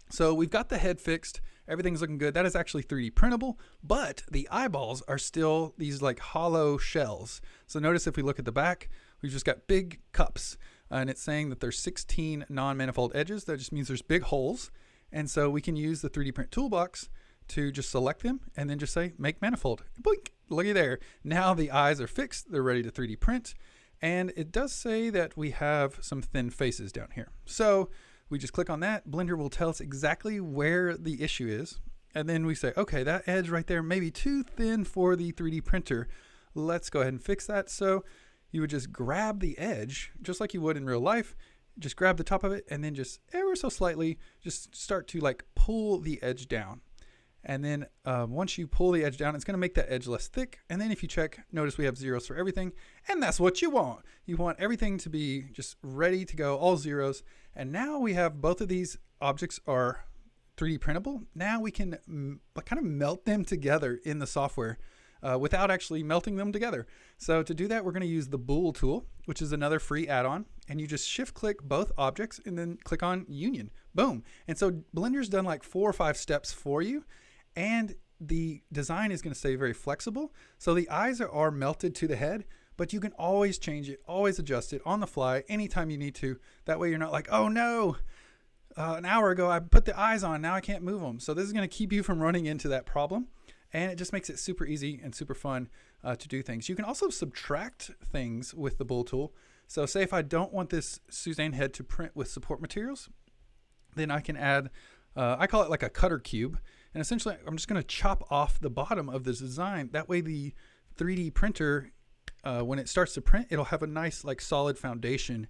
So we've got the head fixed. Everything's looking good. That is actually 3D printable, but the eyeballs are still these like hollow shells. So notice if we look at the back, we've just got big cups, and it's saying that there's 16 non-manifold edges. That just means there's big holes. And so we can use the 3D Print Toolbox to just select them and then just say make manifold. Boink, looky there. Now the eyes are fixed. They're ready to 3D print. And it does say that we have some thin faces down here. So we just click on that. Blender will tell us exactly where the issue is. And then we say, okay, that edge right there may be too thin for the 3D printer. Let's go ahead and fix that. So you would just grab the edge just like you would in real life. Just grab the top of it and then just ever so slightly just start to like pull the edge down. And then once you pull the edge down, it's going to make that edge less thick. And then if you check, notice we have zeros for everything. And that's what you want. You want everything to be just ready to go, all zeros. And now we have both of these objects are 3D printable. Now we can kind of melt them together in the software without actually melting them together. So to do that, we're going to use the Bool tool, which is another free add-on. And you just shift click both objects and then click on Union. Boom. And so Blender's done like 4 or 5 steps for you. And the design is going to stay very flexible. So the eyes are melted to the head, but you can always change it, always adjust it on the fly anytime you need to. That way you're not like, oh no, an hour ago I put the eyes on, now I can't move them. So this is going to keep you from running into that problem. And it just makes it super easy and super fun to do things. You can also subtract things with the Bool tool. So say if I don't want this Suzanne head to print with support materials, then I can add, I call it like a cutter cube. And essentially, I'm just going to chop off the bottom of this design. That way the 3D printer, when it starts to print, it'll have a nice like solid foundation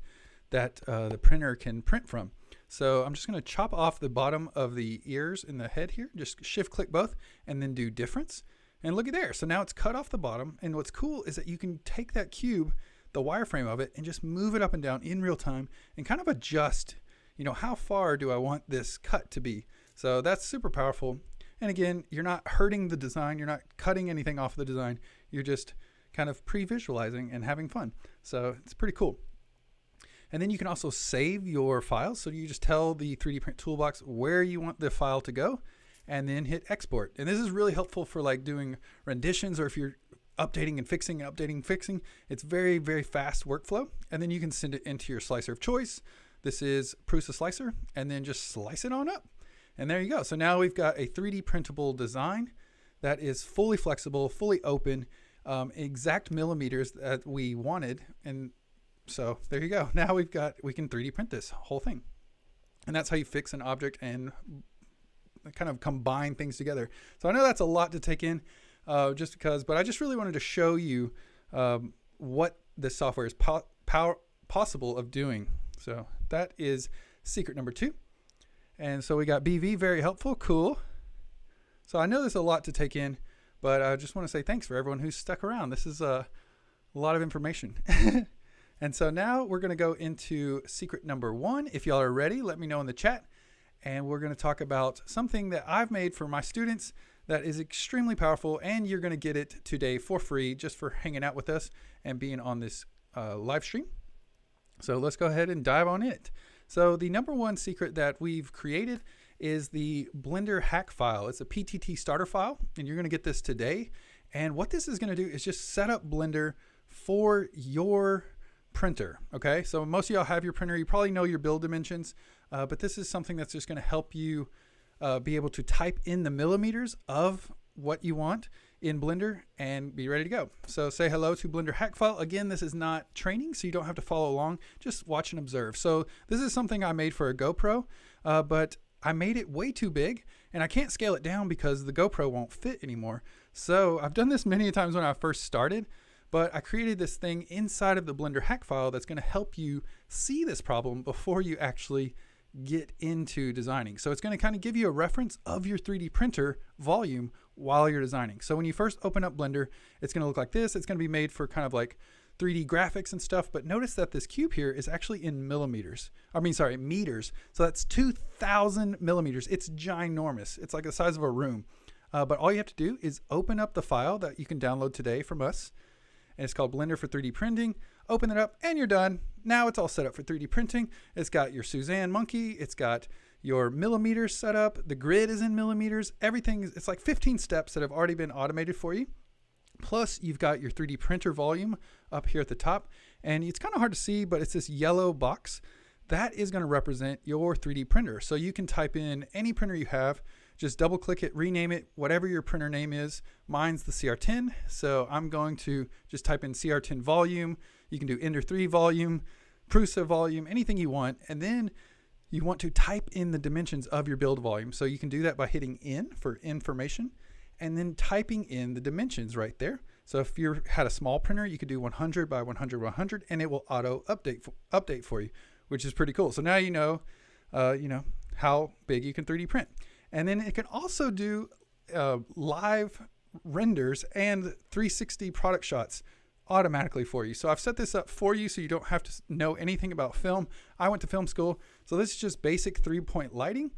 that the printer can print from. So I'm just going to chop off the bottom of the ears and the head here. Just shift click both and then do difference. And looky there. So now it's cut off the bottom. And what's cool is that you can take that cube, the wireframe of it, and just move it up and down in real time and kind of adjust, you know, how far do I want this cut to be? So that's super powerful. And again, you're not hurting the design. You're not cutting anything off the design. You're just kind of pre-visualizing and having fun. So it's pretty cool. And then you can also save your files. So you just tell the 3D Print Toolbox where you want the file to go and then hit export. And this is really helpful for like doing renditions or if you're updating and fixing, It's very, very fast workflow. And then you can send it into your slicer of choice. This is Prusa Slicer, and then just slice it on up. And there you go. So now we've got a 3D printable design that is fully flexible, fully open, exact millimeters that we wanted. And so there you go. Now we can 3D print this whole thing. And that's how you fix an object and kind of combine things together. So I know that's a lot to take in just because, but I just really wanted to show you what this software is possible of doing. So that is secret number 2. And so we got BV, very helpful, cool. So I know there's a lot to take in, but I just want to say thanks for everyone who's stuck around. This is a lot of information. And so now we're going to go into secret number 1. If y'all are ready, let me know in the chat. And we're going to talk about something that I've made for my students that is extremely powerful, and you're going to get it today for free just for hanging out with us and being on this live stream. So let's go ahead and dive on it. So the number 1 secret that we've created is the Blender hack file. It's a PTT starter file, and you're going to get this today. And what this is going to do is just set up Blender for your printer. Okay, so most of y'all have your printer. You probably know your build dimensions, but this is something that's just going to help you be able to type in the millimeters of what you want in Blender and be ready to go. So say hello to Blender hack file. Again, this is not training, so you don't have to follow along. Just watch and observe. So this is something I made for a GoPro, but I made it way too big, and I can't scale it down because the GoPro won't fit anymore. So I've done this many times when I first started, but I created this thing inside of the Blender hack file that's going to help you see this problem before you actually get into designing. So it's going to kind of give you a reference of your 3D printer volume while you're designing. So when you first open up Blender, it's going to look like this. It's going to be made for kind of like 3D graphics and stuff, but notice that this cube here is actually in meters. So that's 2,000 millimeters. It's ginormous. It's like the size of a room. But all you have to do is open up the file that you can download today from us. And it's called Blender for 3D Printing. Open it up and you're done. Now it's all set up for 3D printing. It's got your Suzanne monkey. It's got your millimeters set up. The grid is in millimeters. Everything, it's like 15 steps that have already been automated for you. Plus you've got your 3D printer volume up here at the top. And it's kind of hard to see, but it's this yellow box. That is going to represent your 3D printer. So you can type in any printer you have. Just double click it, rename it, whatever your printer name is. Mine's the CR10, so I'm going to just type in CR10 volume. You can do Ender 3 volume, Prusa volume, anything you want. And then you want to type in the dimensions of your build volume. So you can do that by hitting in for information and then typing in the dimensions right there. So if you had a small printer, you could do 100 by 100 by 100 and it will auto update for you, which is pretty cool. So now you know how big you can 3D print. And then it can also do live renders and 360 product shots automatically for you. So I've set this up for you so you don't have to know anything about film. I went to film school, so this is just basic 3-point lighting.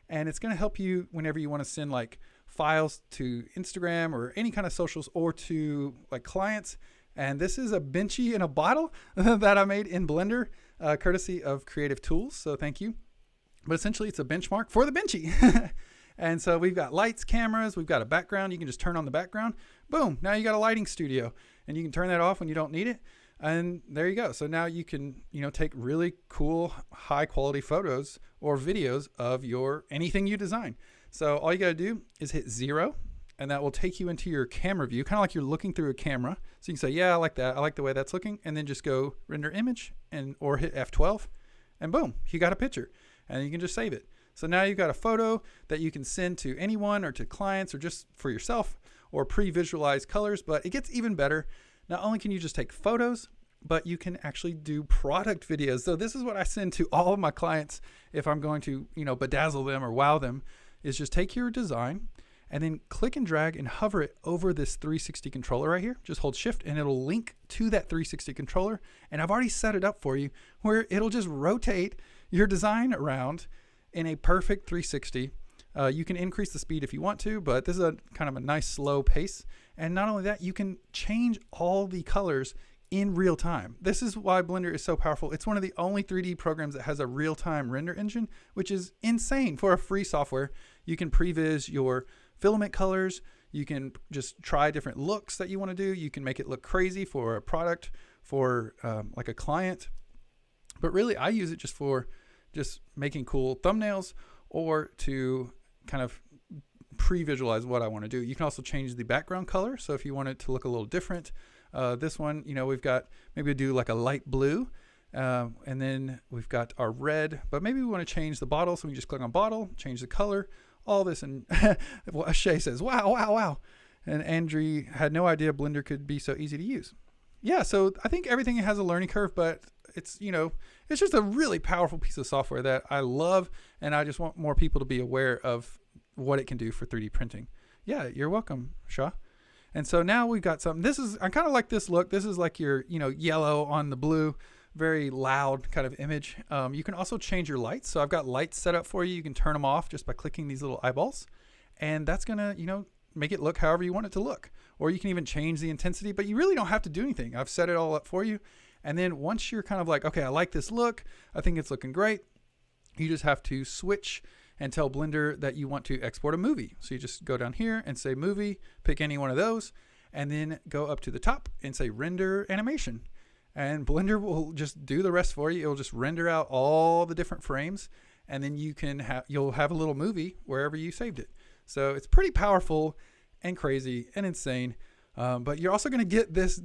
And it's going to help you whenever you want to send like files to Instagram or any kind of socials or to like clients. And this is a Benchy in a bottle that I made in Blender, courtesy of Creative Tools. So thank you. But essentially it's a benchmark for the Benchy. And so we've got lights, cameras, we've got a background. You can just turn on the background. Boom, now you got a lighting studio and you can turn that off when you don't need it. And there you go. So now you can, take really cool, high quality photos or videos of anything you design. So all you got to do is hit 0 and that will take you into your camera view, kind of like you're looking through a camera. So you can say, yeah, I like that. I like the way that's looking. And then just go render image or hit F12 and boom, you got a picture. And you can just save it. So now you've got a photo that you can send to anyone or to clients or just for yourself or pre-visualized colors. But it gets even better. Not only can you just take photos, but you can actually do product videos. So this is what I send to all of my clients if I'm going to, bedazzle them or wow them, is just take your design and then click and drag and hover it over this 360 controller right here. Just hold shift and it'll link to that 360 controller. And I've already set it up for you where it'll just rotate your design around in a perfect 360. You can increase the speed if you want to, but this is a kind of a nice slow pace. And not only that, you can change all the colors in real time. This is why Blender is so powerful. It's one of the only 3D programs that has a real-time render engine, which is insane for a free software. You can previs your filament colors. You can just try different looks that you want to do. You can make it look crazy for a product, for like a client. But really, I use it just for making cool thumbnails or to kind of pre-visualize what I want to do. You can also change the background color. So if you want it to look a little different, this one, we've got, maybe we do like a light blue, and then we've got our red, but maybe we want to change the bottle. So we just click on bottle, change the color, all this. And Shay says, wow, wow, wow. And Andrew had no idea Blender could be so easy to use. Yeah, so I think everything has a learning curve, but it's, it's just a really powerful piece of software that I love, and I just want more people to be aware of what it can do for 3D printing. Yeah, you're welcome, Shaw. And so now we've got something. I kind of like this look. This is like your, yellow on the blue, very loud kind of image. You can also change your lights. So I've got lights set up for you. You can turn them off just by clicking these little eyeballs, and that's gonna, make it look however you want it to look. Or you can even change the intensity, but you really don't have to do anything. I've set it all up for you. And then once you're kind of like, okay, I like this look, I think it's looking great, you just have to switch and tell Blender that you want to export a movie. So you just go down here and say movie, pick any one of those, and then go up to the top and say render animation. And Blender will just do the rest for you. It'll just render out all the different frames, and then you'll have a little movie wherever you saved it. So it's pretty powerful and crazy and insane. But you're also going to get this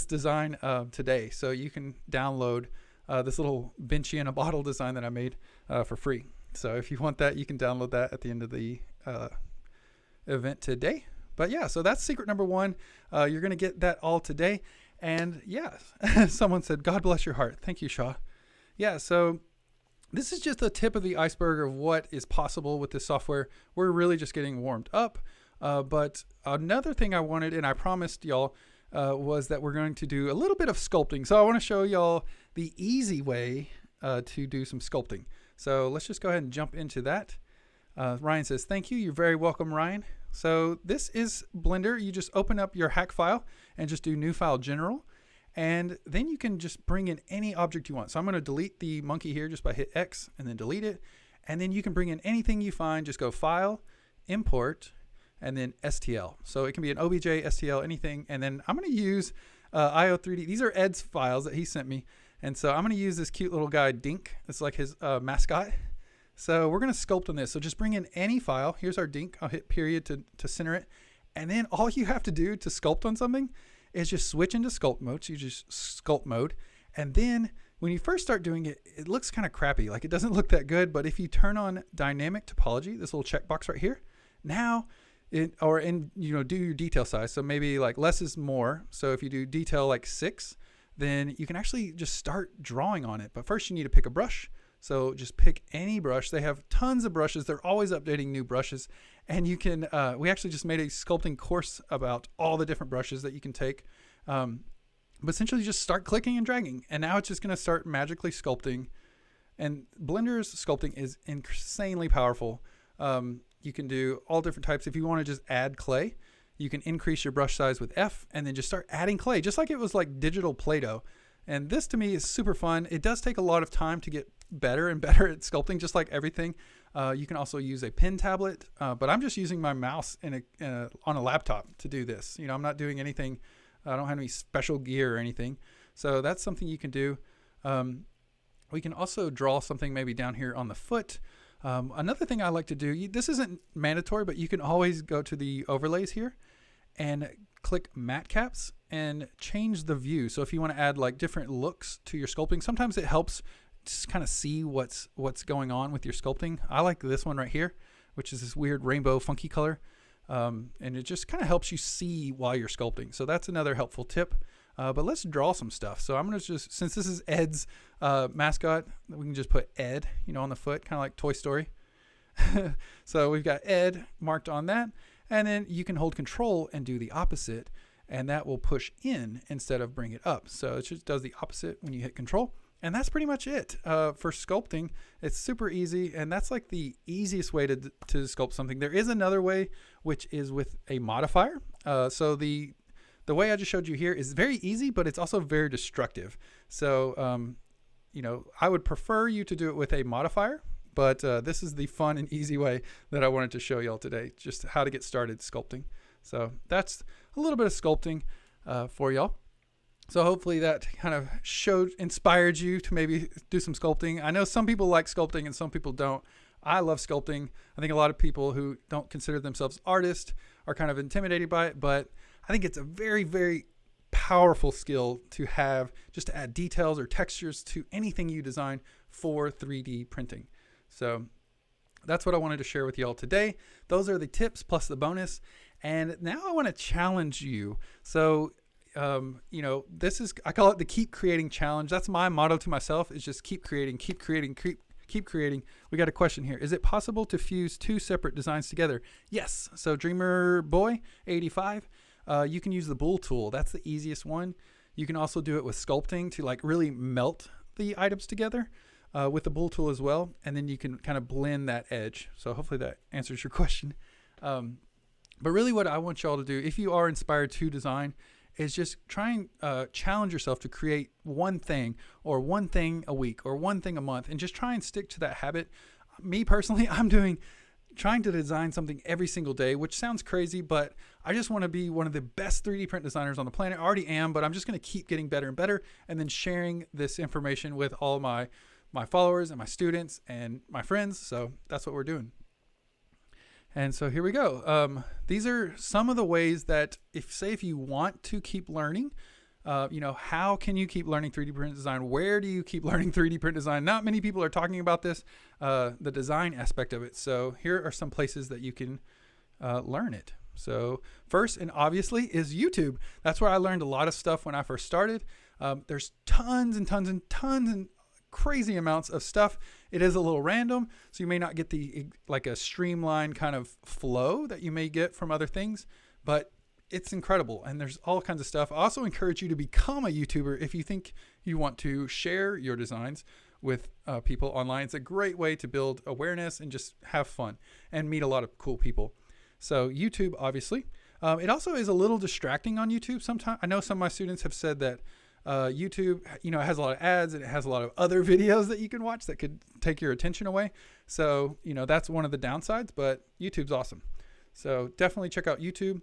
design today. So you can download this little Benchy in a bottle design that I made for free. So if you want that, you can download that at the end of the event today. But yeah, so that's secret number one. You're going to get that all today. And yeah, someone said, God bless your heart. Thank you, Shaw. Yeah, so this is just the tip of the iceberg of what is possible with this software. We're really just getting warmed up. But another thing I wanted, and I promised y'all, was that we're going to do a little bit of sculpting. So I want to show y'all the easy way to do some sculpting. So let's just go ahead and jump into that. Ryan says, thank you. You're very welcome, Ryan. So this is Blender. You just open up your hack file and just do new file general. And then you can just bring in any object you want. So I'm going to delete the monkey here just by hit X and then delete it. And then you can bring in anything you find. Just go File, Import, and then STL. So it can be an OBJ, STL, anything. And then I'm going to use IO3D. These are Ed's files that he sent me. And so I'm going to use this cute little guy, Dink. It's like his mascot. So we're going to sculpt on this. So just bring in any file. Here's our Dink. I'll hit period to center it. And then all you have to do to sculpt on something is just switch into sculpt mode. So you just sculpt mode. And then when you first start doing it, it looks kind of crappy. Like it doesn't look that good. But if you turn on dynamic topology, this little checkbox right here, now do your detail size. So maybe like less is more. So if you do detail like 6, then you can actually just start drawing on it. But first you need to pick a brush. So just pick any brush. They have tons of brushes. They're always updating new brushes. And you can, we actually just made a sculpting course about all the different brushes that you can take. But essentially just start clicking and dragging. And now it's just going to start magically sculpting. And Blender's sculpting is insanely powerful. You can do all different types. If you want to just add clay, you can increase your brush size with F and then just start adding clay, just like it was like digital Play-Doh. And this to me is super fun. It does take a lot of time to get better and better at sculpting, just like everything. You can also use a pen tablet, but I'm just using my mouse on a laptop to do this. You know, I'm not doing anything. I don't have any special gear or anything. So that's something you can do. We can also draw something maybe down here on the foot. Another thing I like to do, this isn't mandatory, but you can always go to the overlays here and click matte caps and change the view. So if you want to add like different looks to your sculpting, sometimes it helps just kind of see what's going on with your sculpting. I like this one right here, which is this weird rainbow funky color. And it just kind of helps you see while you're sculpting. So that's another helpful tip. But let's draw some stuff. So I'm going to just, since this is Ed's mascot, we can just put Ed, on the foot, kind of like Toy Story. So we've got Ed marked on that. And then you can hold control and do the opposite. And that will push in instead of bring it up. So it just does the opposite when you hit control. And that's pretty much it for sculpting. It's super easy. And that's like the easiest way to sculpt something. There is another way, which is with a modifier. So the way I just showed you here is very easy, but it's also very destructive. So, I would prefer you to do it with a modifier, but this is the fun and easy way that I wanted to show y'all today, just how to get started sculpting. So that's a little bit of sculpting for y'all. So hopefully that kind of inspired you to maybe do some sculpting. I know some people like sculpting and some people don't. I love sculpting. I think a lot of people who don't consider themselves artists are kind of intimidated by it, but I think it's a very, very powerful skill to have, just to add details or textures to anything you design for 3D printing. So that's what I wanted to share with y'all today. Those are the tips plus the bonus. And now I want to challenge you. So, this is, I call it the keep creating challenge. That's my motto to myself, is just keep creating, keep creating, keep creating. We got a question here. Is it possible to fuse two separate designs together? Yes. So Dreamer Boy 85. You can use the bool tool. That's the easiest one. You can also do it with sculpting to like really melt the items together with the bool tool as well. And then you can kind of blend that edge. So hopefully that answers your question. But really what I want y'all to do, if you are inspired to design, is just try and challenge yourself to create one thing or one thing a week or one thing a month, and just try and stick to that habit. Me personally, I'm trying to design something every single day, which sounds crazy, but I just want to be one of the best 3D print designers on the planet. I already am, but I'm just going to keep getting better and better, and then sharing this information with all my followers and my students and my friends. So that's what we're doing. And so here we go. These are some of the ways that if you want to keep learning, how can you keep learning 3D print design? Where do you keep learning 3D print design? Not many people are talking about this, the design aspect of it. So here are some places that you can learn it. So first and obviously is YouTube. That's where I learned a lot of stuff when I first started. There's tons and tons and tons and crazy amounts of stuff. It is a little random, so you may not get the like a streamlined kind of flow that you may get from other things, but it's incredible, and there's all kinds of stuff. I also encourage you to become a YouTuber if you think you want to share your designs with people online. It's a great way to build awareness and just have fun and meet a lot of cool people. So YouTube, obviously. It also is a little distracting on YouTube sometimes. I know some of my students have said that YouTube, it has a lot of ads and it has a lot of other videos that you can watch that could take your attention away. So, that's one of the downsides, but YouTube's awesome. So definitely check out YouTube.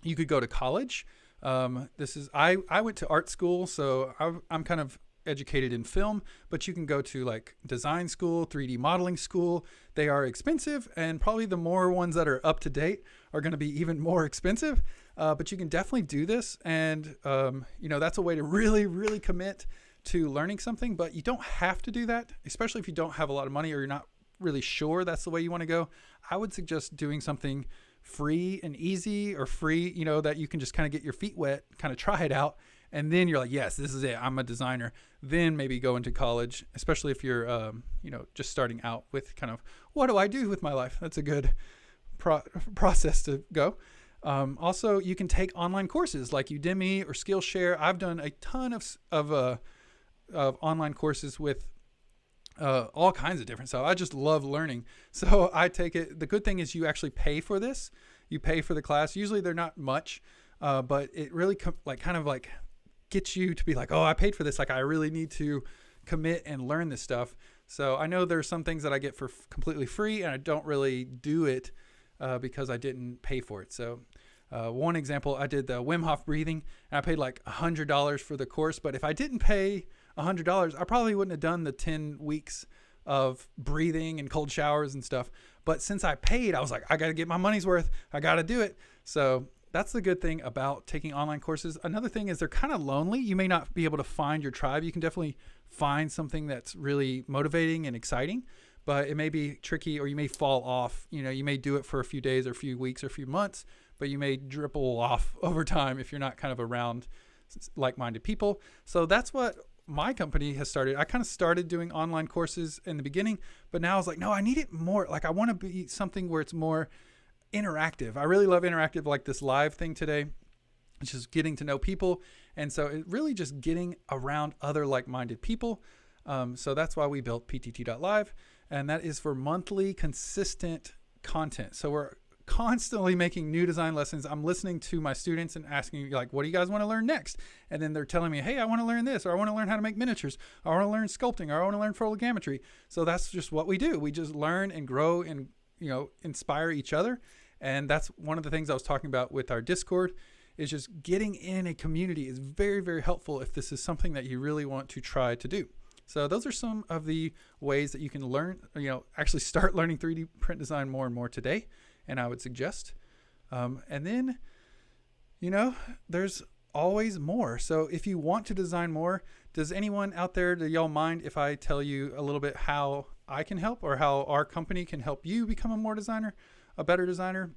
You could go to college. I went to art school, so I'm kind of educated in film, but you can go to like design school, 3D modeling school. They are expensive, and probably the more ones that are up to date are going to be even more expensive. But you can definitely do this, and that's a way to really, really commit to learning something. But you don't have to do that, especially if you don't have a lot of money or you're not really sure that's the way you want to go. I would suggest doing something free and easy, or free, that you can just kind of get your feet wet, kind of try it out. And then you're like, yes, this is it. I'm a designer. Then maybe go into college, especially if you're, just starting out with kind of, what do I do with my life? That's a good process to go. Also, you can take online courses like Udemy or Skillshare. I've done a ton of online courses with all kinds of different stuff. I just love learning. So I take it. The good thing is you actually pay for this. You pay for the class. Usually they're not much, but it really kind of gets you to be like, oh, I paid for this. Like I really need to commit and learn this stuff. So I know there's some things that I get for completely free, and I don't really do it because I didn't pay for it. So one example, I did the Wim Hof breathing, and I paid like $100 for the course. But if I didn't pay $100, I probably wouldn't have done the 10 weeks of breathing and cold showers and stuff. But since I paid, I was like, I got to get my money's worth. I got to do it. So that's the good thing about taking online courses. Another thing is they're kind of lonely. You may not be able to find your tribe. You can definitely find something that's really motivating and exciting, but it may be tricky, or you may fall off. You may do it for a few days or a few weeks or a few months, but you may dribble off over time if you're not kind of around like-minded people. So that's what my company has started. I kind of started doing online courses in the beginning, but now I was like, no, I need it more. Like I want to be something where it's more interactive. I really love interactive, like this live thing today. It's just getting to know people. And so it really just getting around other like-minded people. So that's why we built PTT.LIVE, and that is for monthly consistent content. So we're constantly making new design lessons. I'm listening to my students and asking, like, what do you guys want to learn next? And then they're telling me, hey, I want to learn this, or I want to learn how to make miniatures, or I want to learn sculpting, or I want to learn photogrammetry. So that's just what we do. We just learn and grow and, inspire each other. And that's one of the things I was talking about with our Discord, is just getting in a community is very, very helpful if this is something that you really want to try to do. So those are some of the ways that you can learn, actually start learning 3D print design more and more today. And I would suggest, and then, there's always more. So if you want to design more, does anyone out there, do y'all mind if I tell you a little bit how I can help, or how our company can help you become a better designer?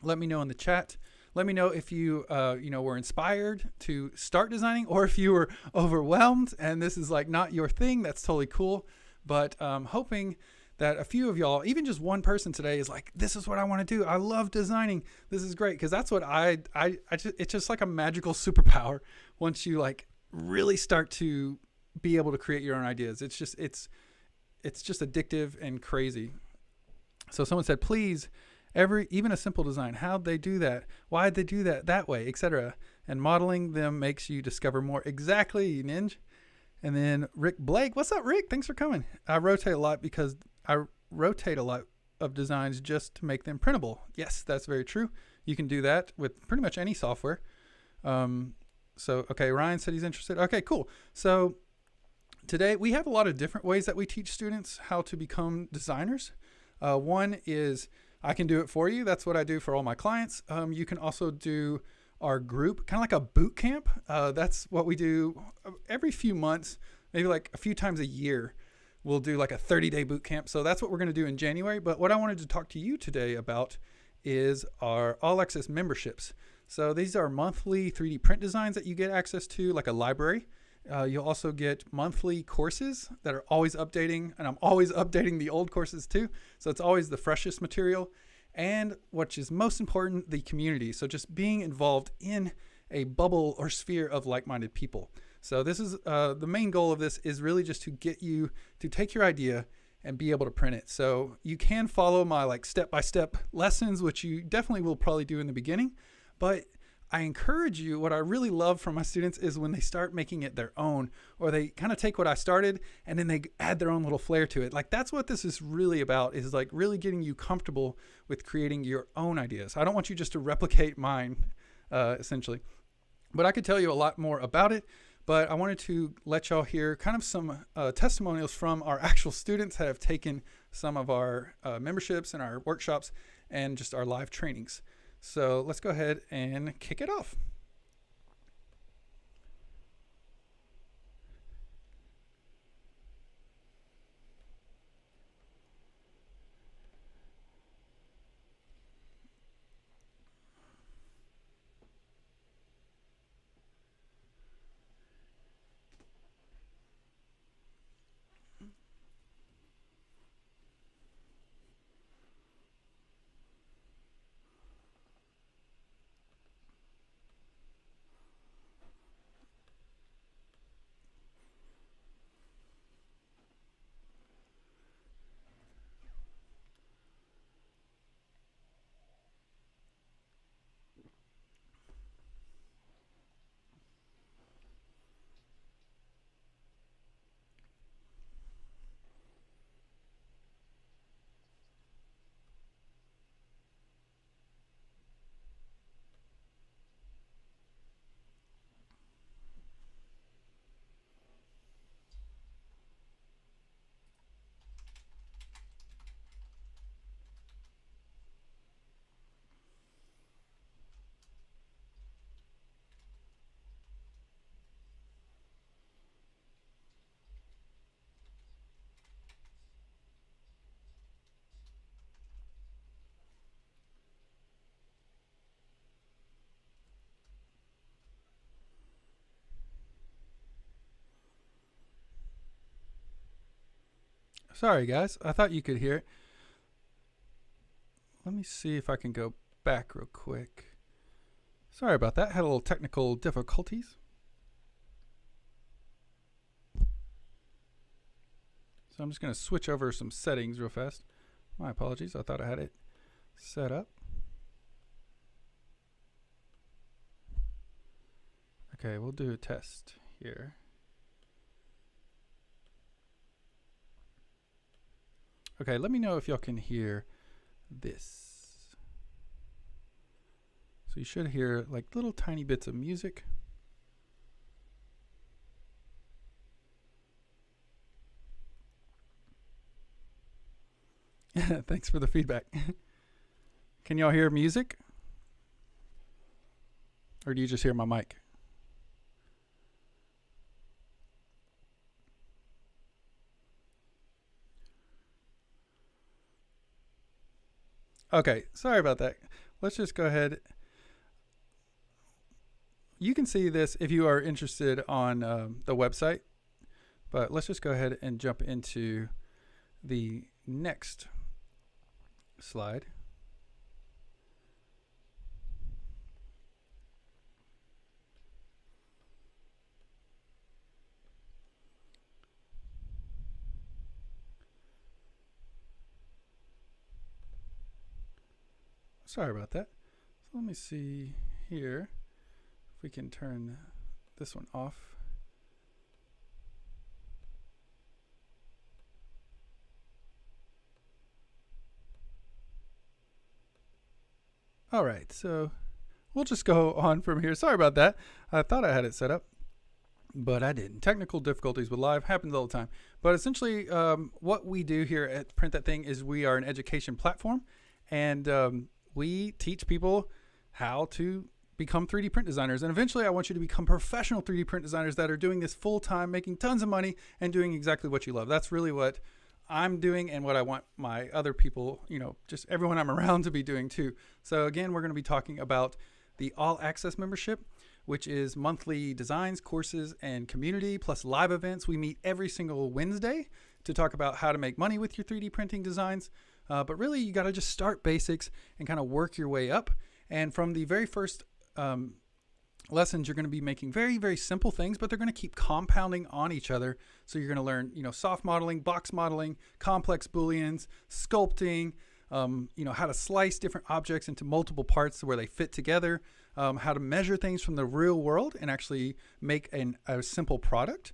Let me know in the chat. Let me know if you, were inspired to start designing, or if you were overwhelmed and this is like not your thing. That's totally cool. But hoping that a few of y'all, even just one person today, is like, this is what I want to do. I love designing. This is great. Because that's what it's just like a magical superpower once you like really start to be able to create your own ideas. It's just addictive and crazy. So someone said, please, even a simple design, how'd they do that? Why'd they do that way, etc. And modeling them makes you discover more. Exactly, Ninja. And then Rick Blake, what's up, Rick? Thanks for coming. I rotate a lot because I rotate a lot of designs just to make them printable. Yes, that's very true. You can do that with pretty much any software. Okay, Ryan said he's interested. Okay, cool. So today we have a lot of different ways that we teach students how to become designers. One is I can do it for you. That's what I do for all my clients. You can also do our group, kind of like a boot camp. That's what we do every few months, maybe like a few times a year. We'll do like a 30-day boot camp. So that's what we're going to do in January. But what I wanted to talk to you today about is our all access memberships. So these are monthly 3D print designs that you get access to, like a library. You'll also get monthly courses that are always updating, and I'm always updating the old courses too. So it's always the freshest material. And what is most important, the community. So just being involved in a bubble or sphere of like-minded people. So this is the main goal of this is really just to get you to take your idea and be able to print it. So you can follow my like step-by-step lessons, which you definitely will probably do in the beginning. But I encourage you, what I really love from my students is when they start making it their own, or they kind of take what I started and then they add their own little flair to it. Like that's what this is really about, is like really getting you comfortable with creating your own ideas. I don't want you just to replicate mine, essentially. But I could tell you a lot more about it. But I wanted to let y'all hear kind of some testimonials from our actual students that have taken some of our memberships and our workshops and just our live trainings. So let's go ahead and kick it off. Sorry, guys. I thought you could hear it. Let me see if I can go back real quick. Sorry about that. Had a little technical difficulties. So I'm just going to switch over some settings real fast. My apologies. I thought I had it set up. Okay, we'll do a test here. Okay, let me know if y'all can hear this. So you should hear like little tiny bits of music. Thanks for the feedback. Can y'all hear music? Or do you just hear my mic? Okay, sorry about that. Let's just go ahead. You can see this if you are interested on the website, but let's just go ahead and jump into the next slide. Sorry about that. So let me see here if we can turn this one off. All right, so we'll just go on from here. Sorry about that. I thought I had it set up, but I didn't. Technical difficulties with live happens all the time. But essentially, what we do here at Print That Thing is we are an education platform, and we teach people how to become 3D print designers. And eventually I want you to become professional 3D print designers that are doing this full time, making tons of money and doing exactly what you love. That's really what I'm doing and what I want my other people, just everyone I'm around to be doing too. So again, we're going to be talking about the All Access membership, which is monthly designs, courses, and community, plus live events. We meet every single Wednesday to talk about how to make money with your 3D printing designs. But really, you got to just start basics and kind of work your way up. And from the very first lessons, you're going to be making very, very simple things, but they're going to keep compounding on each other. So you're going to learn, soft modeling, box modeling, complex booleans, sculpting, how to slice different objects into multiple parts where they fit together, how to measure things from the real world and actually make a simple product.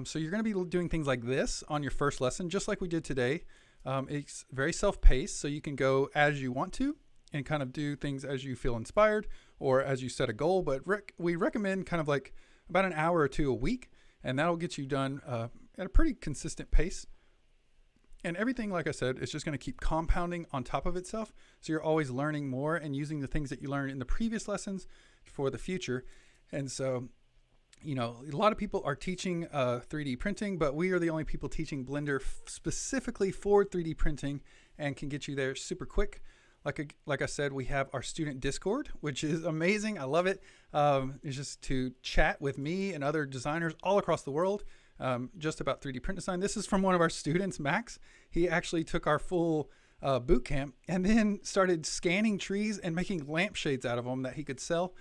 So you're going to be doing things like this on your first lesson, just like we did today. It's very self-paced, so you can go as you want to and kind of do things as you feel inspired or as you set a goal. But we recommend kind of like about an hour or two a week, and that'll get you done at a pretty consistent pace. And everything, like I said, is just going to keep compounding on top of itself. So you're always learning more and using the things that you learned in the previous lessons for the future. And so, a lot of people are teaching 3D printing, but we are the only people teaching Blender specifically for 3D printing and can get you there super quick. Like I said, we have our student Discord, which is amazing. I love it. It's just to chat with me and other designers all across the world. Just about 3D print design. This is from one of our students, Max. He actually took our full boot camp and then started scanning trees and making lampshades out of them that he could sell.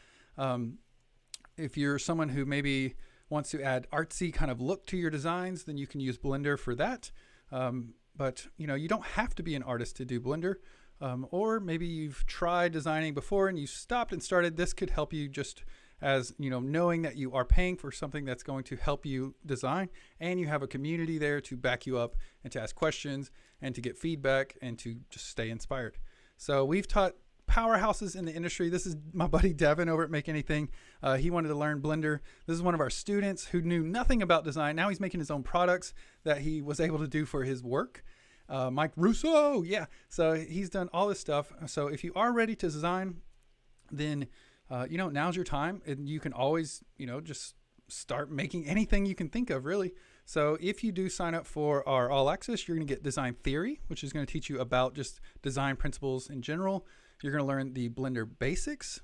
If you're someone who maybe wants to add artsy kind of look to your designs, then you can use Blender for that. But you don't have to be an artist to do Blender. Or maybe you've tried designing before and you stopped and started. This could help you just as knowing that you are paying for something that's going to help you design, and you have a community there to back you up and to ask questions and to get feedback and to just stay inspired. So we've taught powerhouses in the industry. This is my buddy Devin over at Make Anything. He wanted to learn Blender. This is one of our students who knew nothing about design. Now he's making his own products that he was able to do for his work. Mike Russo, yeah. So he's done all this stuff. So if you are ready to design, then now's your time, and you can always, just start making anything you can think of, really. So if you do sign up for our All Access, you're going to get Design Theory, which is going to teach you about just design principles in general. You're going to learn the Blender basics,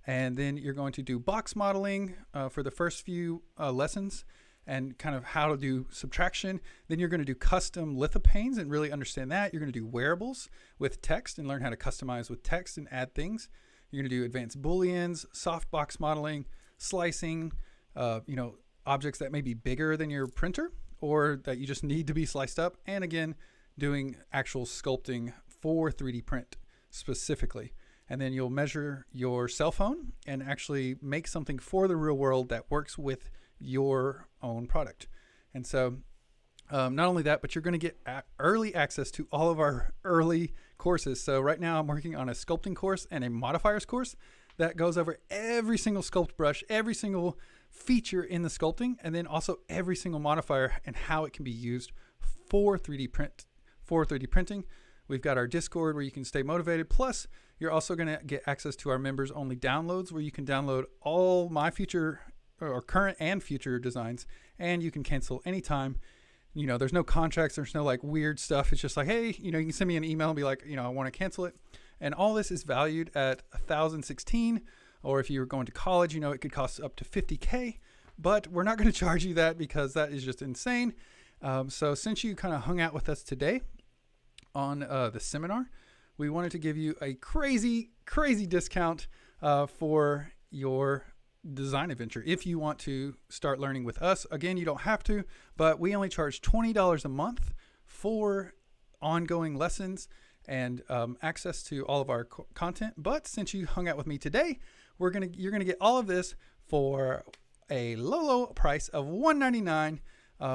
and then you're going to do box modeling for the first few lessons and kind of how to do subtraction. Then you're going to do custom lithopanes and really understand that. You're going to do wearables with text and learn how to customize with text and add things. You're going to do advanced booleans, soft box modeling, slicing, objects that may be bigger than your printer or that you just need to be sliced up. And again, doing actual sculpting for 3D print specifically. And then you'll measure your cell phone and actually make something for the real world that works with your own product. And so not only that, but you're going to get early access to all of our early courses. So right now I'm working on a sculpting course and a modifiers course that goes over every single sculpt brush, every single feature in the sculpting, and then also every single modifier and how it can be used for 3D printing. We've got our Discord where you can stay motivated. Plus, you're also going to get access to our members only downloads where you can download all my future or current and future designs, and you can cancel anytime. There's no contracts, there's no like weird stuff. It's just like, hey, you can send me an email and be like, I want to cancel it. And all this is valued at $1,016, or if you were going to college, it could cost up to $50K, but we're not going to charge you that because that is just insane. So since you kind of hung out with us today on the seminar, we wanted to give you a crazy discount for your design adventure. If you want to start learning with us, again, you don't have to, but we only charge $20 a month for ongoing lessons and access to all of our content. But since you hung out with me today, you're gonna get all of this for a low price of $199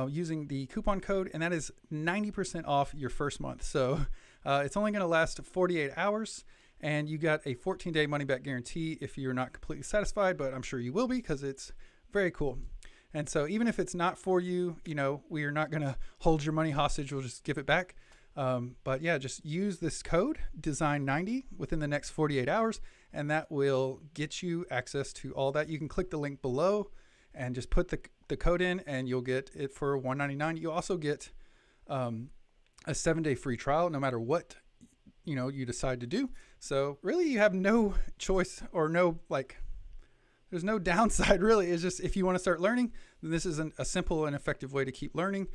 using the coupon code, and that is 90% off your first month. So it's only going to last 48 hours, and you got a 14-day money-back guarantee if you're not completely satisfied, but I'm sure you will be because it's very cool. And so even if it's not for you, we are not going to hold your money hostage. We'll just give it back. But yeah, just use this code, Design90, within the next 48 hours, and that will get you access to all that. You can click the link below and just put the code in, and you'll get it for $199. You also get a 7-day free trial, no matter what you decide to do. So really, you have no choice, or there's no downside really. It's just, if you want to start learning, then this is a simple and effective way to keep learning,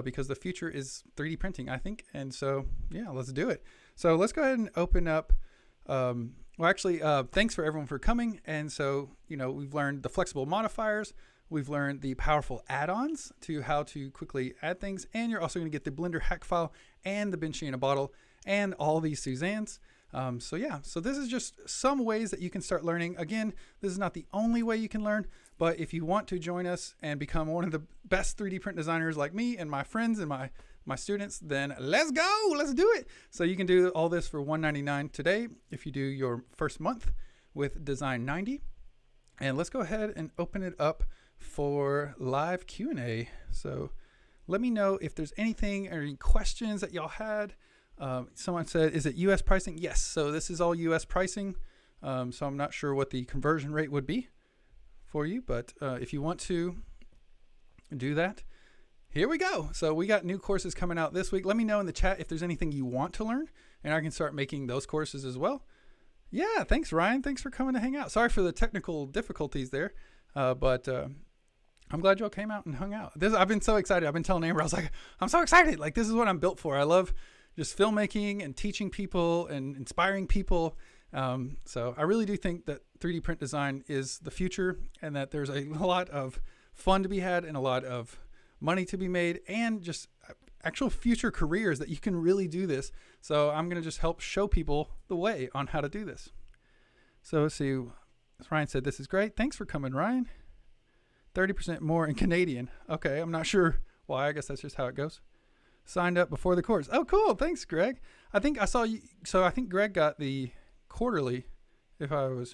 because the future is 3D printing, I think. And so, yeah, let's do it. So let's go ahead and open up. Thanks for everyone for coming. And so, we've learned the flexible modifiers. We've learned the powerful add-ons to how to quickly add things. And you're also going to get the Blender hack file and the Benchy in a bottle and all these Suzannes. So this is just some ways that you can start learning. Again, this is not the only way you can learn, but if you want to join us and become one of the best 3D print designers like me and my friends and my students, then let's go, let's do it. So you can do all this for $199 today if you do your first month with Design 90. And let's go ahead and open it up for live Q&A. So let me know if there's anything or any questions that y'all had. Someone said, is it US pricing? Yes. So this is all US pricing. So I'm not sure what the conversion rate would be for you, but if you want to do that, here we go. So we got new courses coming out this week. Let me know in the chat if there's anything you want to learn, and I can start making those courses as well. Yeah. Thanks, Ryan. Thanks for coming to hang out. Sorry for the technical difficulties there. But I'm glad y'all came out and hung out. I've been so excited. I've been telling Amber, I was like, I'm so excited. Like, this is what I'm built for. I love just filmmaking and teaching people and inspiring people. So I really do think that 3D print design is the future, and that there's a lot of fun to be had and a lot of money to be made, and just actual future careers that you can really do this. So I'm going to just help show people the way on how to do this. So let's see. Ryan said, this is great. Thanks for coming, Ryan. 30% more in Canadian. Okay, I'm not sure why. I guess that's just how it goes. Signed up before the course. Oh, cool. Thanks, Greg. I think I saw you. So I think Greg got the quarterly, or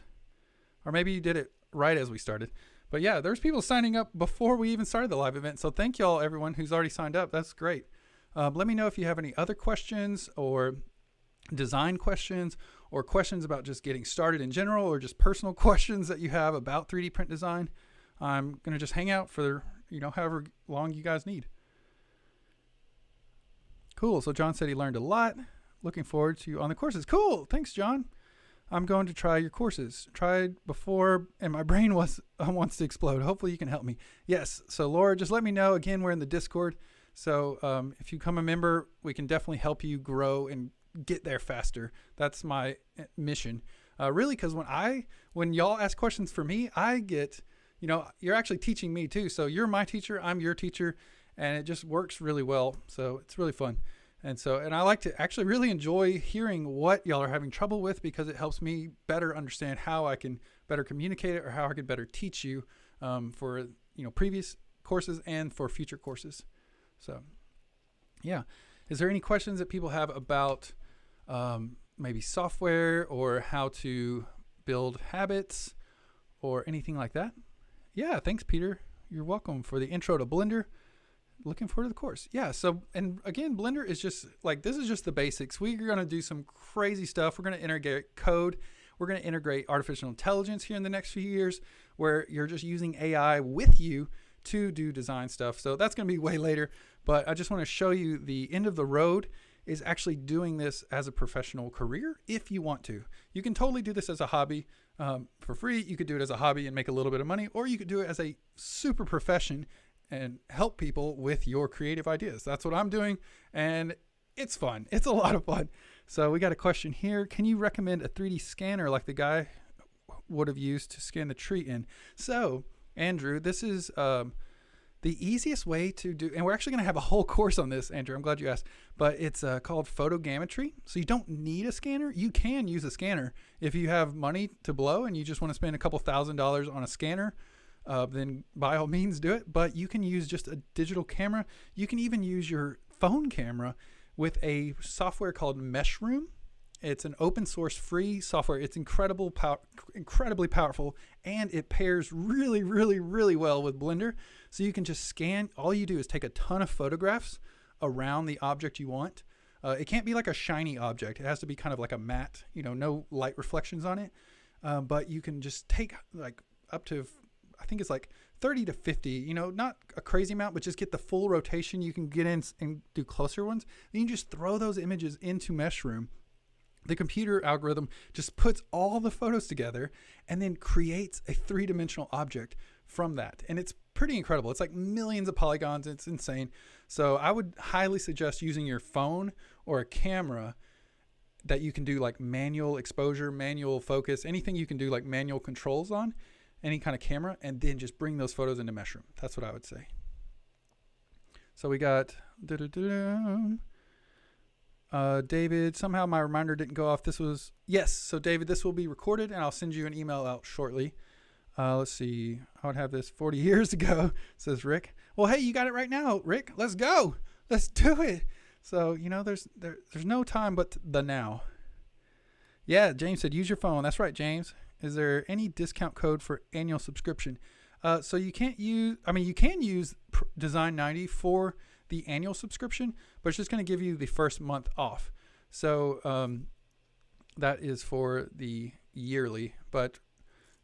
maybe you did it right as we started. But yeah, there's people signing up before we even started the live event. So thank y'all, everyone who's already signed up. That's great. Let me know if you have any other questions, or design questions, or questions about just getting started in general, or just personal questions that you have about 3D print design. I'm going to just hang out for, however long you guys need. Cool. So John said he learned a lot. Looking forward to you on the courses. Cool. Thanks, John. I'm going to try your courses. Tried before and my brain wants to explode. Hopefully you can help me. Yes. So Laura, just let me know. Again, we're in the Discord. So if you become a member, we can definitely help you grow and get there faster. That's my mission. Really, because when y'all ask questions for me, I get, you're actually teaching me too. So you're my teacher, I'm your teacher, and it just works really well. So it's really fun. And I like to actually really enjoy hearing what y'all are having trouble with, because it helps me better understand how I can better communicate it, or how I can better teach you for previous courses and for future courses. So yeah. Is there any questions that people have about maybe software, or how to build habits, or anything like that? Yeah, thanks, Peter. You're welcome for the intro to Blender. Looking forward to the course. Yeah, so, and again, Blender is just this is just the basics. We're going to do some crazy stuff. We're going to integrate code. We're going to integrate artificial intelligence here in the next few years, where you're just using AI with you to do design stuff. So that's going to be way later, but I just want to show you the end of the road is actually doing this as a professional career. If you want to, you can totally do this as a hobby for free. You could do it as a hobby and make a little bit of money, or you could do it as a super profession and help people with your creative ideas. That's what I'm doing, and it's fun. It's a lot of fun. So we got a question here. Can you recommend a 3D scanner like the guy would have used to scan the tree in? So Andrew, this is the easiest way to do, and we're actually going to have a whole course on this, Andrew. I'm glad you asked, but it's called photogrammetry. So you don't need a scanner. You can use a scanner if you have money to blow and you just want to spend a couple $1,000s on a scanner. Then by all means do it. But you can use just a digital camera. You can even use your phone camera with a software called Meshroom. It's an open source free software. It's incredibly powerful, and it pairs really, really, really well with Blender. So you can just scan. All you do is take a ton of photographs around the object you want. It can't be like a shiny object. It has to be kind of like a matte, no light reflections on it. but you can just take like up to, I think it's like 30 to 50, you know, not a crazy amount, but just get the full rotation. You can get in and do closer ones. Then you just throw those images into Meshroom. The computer algorithm just puts all the photos together and then creates a 3-dimensional object from that. And it's pretty incredible. It's like millions of polygons. It's insane. So I would highly suggest using your phone or a camera that you can do like manual exposure, manual focus, anything you can do like manual controls on, any kind of camera, and then just bring those photos into Meshroom. That's what I would say. So we got David, somehow my reminder didn't go off. This was, yes. So David, this will be recorded and I'll send you an email out shortly. Let's see. I would have this 40 years ago, says Rick. Well, hey, you got it right now, Rick. Let's go. Let's do it. So, you know, there's no time but the now. Yeah, James said, use your phone. That's right, James. Is there any discount code for annual subscription? So you can't use, I mean, you can use Design 90 for the annual subscription, but it's just going to give you the first month off. So that is for the yearly, but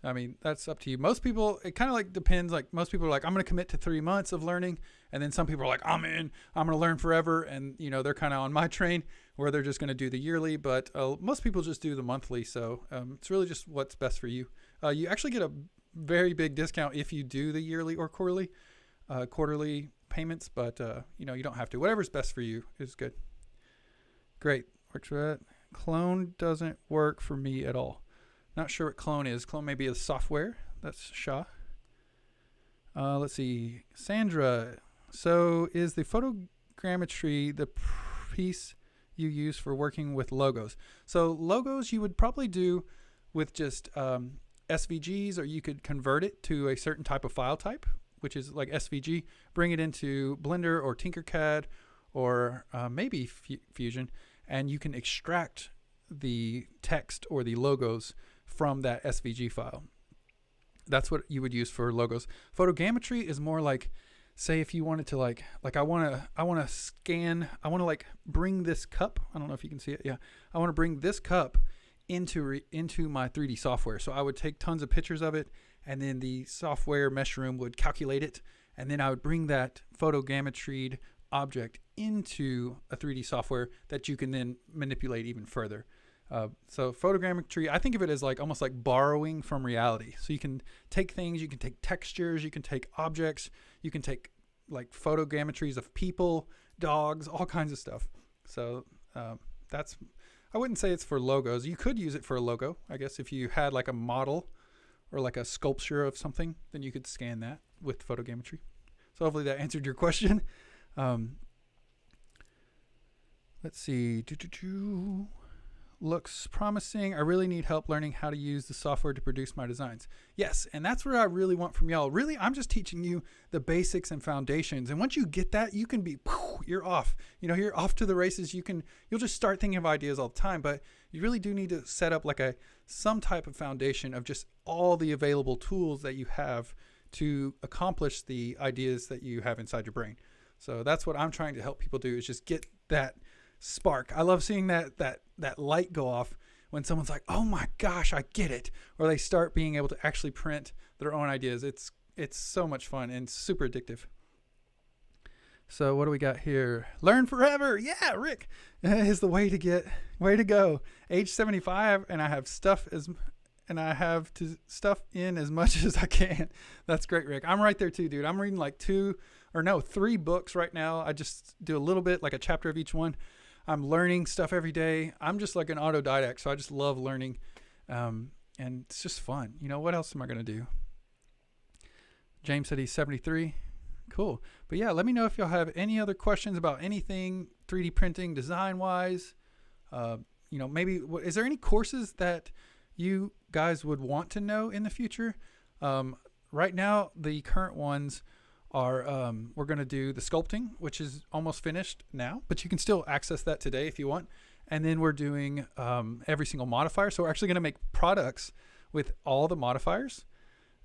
I mean, that's up to you. Most people, it kind of like depends. Like most people are like, I'm going to commit to 3 months of learning. And then some people are like, I'm going to learn forever. And you know, they're kind of on my train where they're just going to do the yearly, but most people just do the monthly. So it's really just what's best for you. You actually get a very big discount if you do the yearly or quarterly payments, but you know, you don't have to. Whatever's best for you is good. Great. Works for that. Clone doesn't work for me at all. Not sure what clone is. Clone may be a software. That's Shah. Let's see. Sandra. So is the photogrammetry the piece you use for working with logos? So logos you would probably do with just SVGs, or you could convert it to a certain type of file type, which is like SVG, bring it into Blender or Tinkercad or maybe Fusion, and you can extract the text or the logos from that SVG file. That's what you would use for logos. Photogrammetry is more like, say if you wanted to like I want to scan, I want to like bring this cup, I don't know if you can see it. Yeah. I want to bring this cup into my 3D software. So I would take tons of pictures of it, and then the software Meshroom would calculate it, and then I would bring that photogrammetried object into a 3D software that you can then manipulate even further. So photogrammetry, I think of it as like almost like borrowing from reality. So you can take things, you can take textures, you can take objects, you can take like photogrammetries of people, dogs, all kinds of stuff. So that's, I wouldn't say it's for logos. You could use it for a logo, I guess. If you had like a model or like a sculpture of something, then you could scan that with photogrammetry. So hopefully that answered your question. Let's see. Looks promising. I really need help learning how to use the software to produce my designs. Yes, and that's what I really want from y'all. Really, I'm just teaching you the basics and foundations. And once you get that, you can be, you're off. You know, you're off to the races. You'll just start thinking of ideas all the time. But you really do need to set up like some type of foundation of just all the available tools that you have to accomplish the ideas that you have inside your brain. So that's what I'm trying to help people do, is just get that spark. I love seeing that light go off when someone's like, oh my gosh, I get it. Or they start being able to actually print their own ideas. It's so much fun and super addictive. So what do we got here? Learn forever. Yeah, Rick is the way to go. Age 75, and I have stuff in as much as I can. That's great, Rick. I'm right there too, dude. I'm reading like 3 books right now. I just do a little bit, like a chapter of each one. I'm learning stuff every day. I'm just like an autodidact, so I just love learning. And it's just fun. You know, what else am I going to do? James said he's 73. Cool. But yeah, let me know if y'all have any other questions about anything 3D printing design-wise. You know, maybe, is there any courses that you guys would want to know in the future? Right now, the current ones are, we're going to do the sculpting, which is almost finished now, but you can still access that today if you want. And then we're doing every single modifier. So we're actually going to make products with all the modifiers.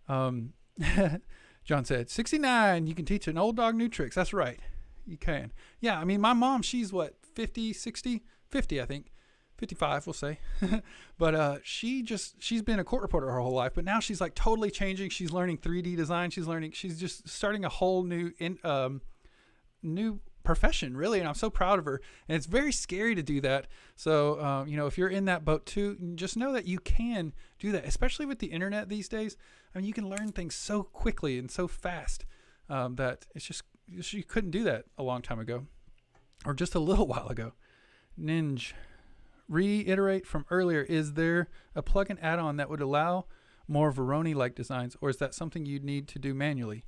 John said, 69, you can teach an old dog new tricks. That's right. You can. Yeah, I mean, my mom, she's what, 50, 60? 50, I think. 55, we'll say. But she's been a court reporter her whole life, but now she's like totally changing. She's learning 3D design. She's just starting a whole new profession, really, and I'm so proud of her. And it's very scary to do that. So if you're in that boat too, just know that you can do that, especially with the internet these days. I mean, you can learn things so quickly and so fast that it's just you couldn't do that a long time ago, or just a little while ago. Ninja, reiterate from earlier, is there a plugin add-on that would allow more Voronoi-like designs, or is that something you'd need to do manually?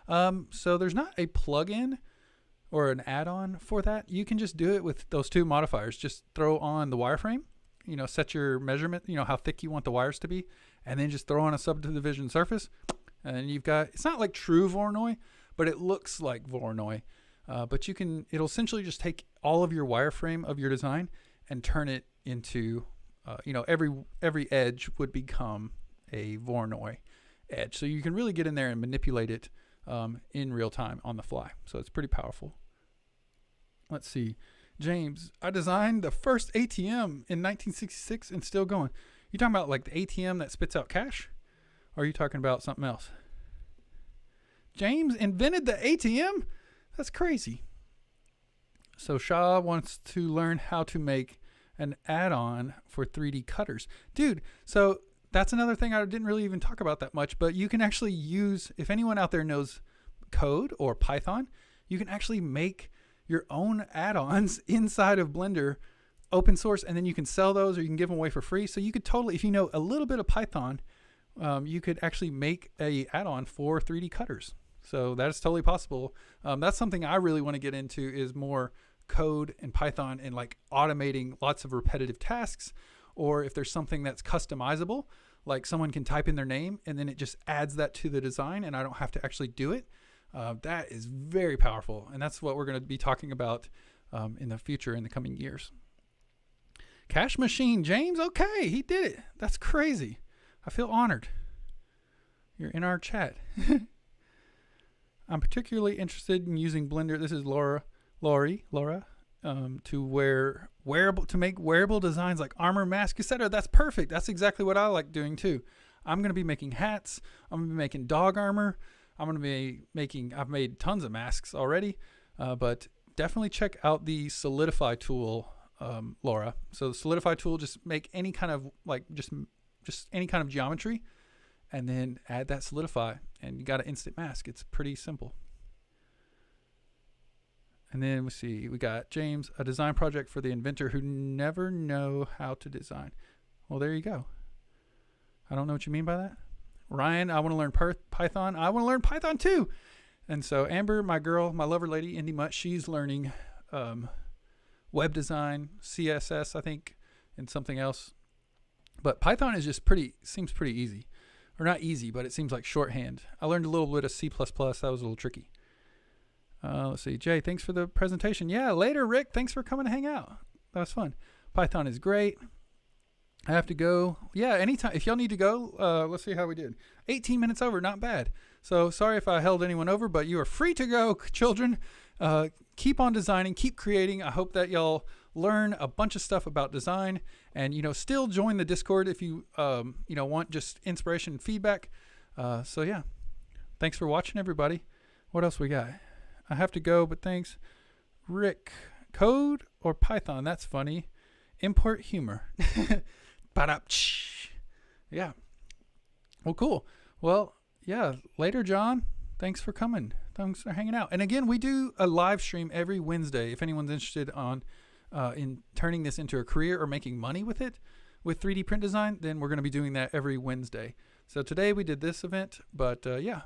So there's not a plugin or an add-on for that. You can just do it with those two modifiers. Just throw on the wireframe, set your measurement, how thick you want the wires to be, and then just throw on a subdivision surface. And then you've got, it's not like true Voronoi, but it looks like Voronoi. But it'll essentially just take all of your wireframe of your design and turn it into, every edge would become a Voronoi edge. So you can really get in there and manipulate it in real time on the fly. So it's pretty powerful. Let's see. James, I designed the first ATM in 1966 and still going. You talking about like the ATM that spits out cash? Or are you talking about something else? James invented the ATM? That's crazy. So Shaw wants to learn how to make an add-on for 3D cutters. Dude, so that's another thing I didn't really even talk about that much, but you can actually use, if anyone out there knows code or Python, you can actually make your own add-ons inside of Blender, open source, and then you can sell those or you can give them away for free. So you could totally, if you know a little bit of Python, you could actually make a add-on for 3D cutters. So that is totally possible. That's something I really want to get into, is more code and Python and like automating lots of repetitive tasks. Or if there's something that's customizable, like someone can type in their name and then it just adds that to the design and I don't have to actually do it. That is very powerful. And that's what we're going to be talking about in the future, in the coming years. Cash Machine, James, okay, he did it. That's crazy. I feel honored. You're in our chat. I'm particularly interested in using Blender. This is Laura, to make wearable designs like armor, mask, etc. That's perfect. That's exactly what I like doing too. I'm going to be making hats. I'm going to be making dog armor. I've made tons of masks already, but definitely check out the Solidify tool, Laura. So the Solidify tool, just make any kind of just any kind of geometry and then add that Solidify and you got an instant mask. It's pretty simple. And then we see, we got James, a design project for the inventor who never know how to design. Well, there you go. I don't know what you mean by that. Ryan, I want to learn Python. I want to learn Python too. And so Amber, my girl, my lover lady, Indy Mutt, she's learning web design, CSS, I think, and something else. But Python is just seems pretty easy. Or not easy, but it seems like shorthand. I learned a little bit of C++. That was a little tricky. Let's see. Jay, thanks for the presentation. Yeah, later, Rick. Thanks for coming to hang out. That was fun. Python is great. I have to go. Yeah, anytime. If y'all need to go, let's see how we did. 18 minutes over. Not bad. So sorry if I held anyone over, but you are free to go, children. Keep on designing. Keep creating. I hope that y'all learn a bunch of stuff about design and, still join the Discord if you, want just inspiration and feedback. So yeah, thanks for watching, everybody. What else we got? I have to go, but thanks. Rick, code or Python? That's funny. Import humor. Yeah. Well, cool. Well, yeah. Later, John. Thanks for coming. Thanks for hanging out. And again, we do a live stream every Wednesday. If anyone's interested in turning this into a career or making money with it, with 3D print design, then we're going to be doing that every Wednesday. So today we did this event, but yeah.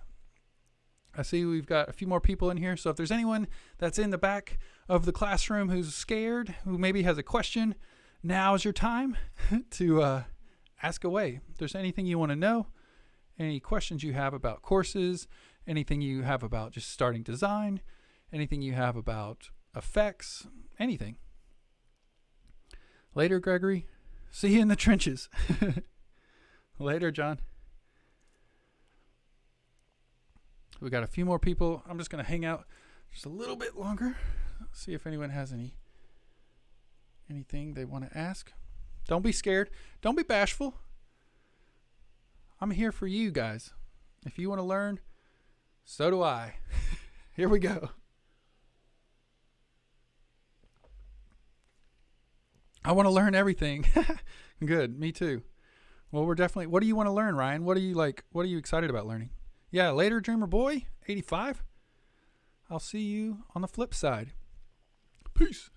I see we've got a few more people in here. So if there's anyone that's in the back of the classroom who's scared, who maybe has a question, now's your time to ask away. If there's anything you want to know, any questions you have about courses, anything you have about just starting design, anything you have about effects, anything. Later, Gregory. See you in the trenches. Later, John. We got a few more people. I'm just going to hang out just a little bit longer. See if anyone has anything they want to ask. Don't be scared. Don't be bashful. I'm here for you guys. If you want to learn, so do I. Here we go. I want to learn everything. Good. Me too. Well, we're definitely, what do you want to learn, Ryan? What are you excited about learning? Yeah, later, Dreamer Boy, 85. I'll see you on the flip side. Peace.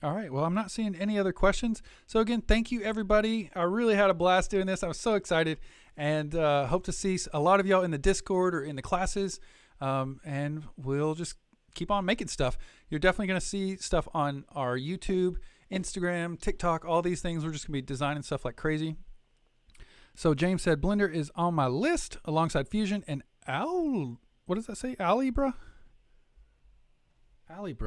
All right. Well, I'm not seeing any other questions. So again, thank you, everybody. I really had a blast doing this. I was so excited, and hope to see a lot of y'all in the Discord or in the classes. And we'll just keep on making stuff. You're definitely going to see stuff on our YouTube, Instagram, TikTok, all these things. We're just going to be designing stuff like crazy. So James said, Blender is on my list alongside Fusion and what does that say? Alibra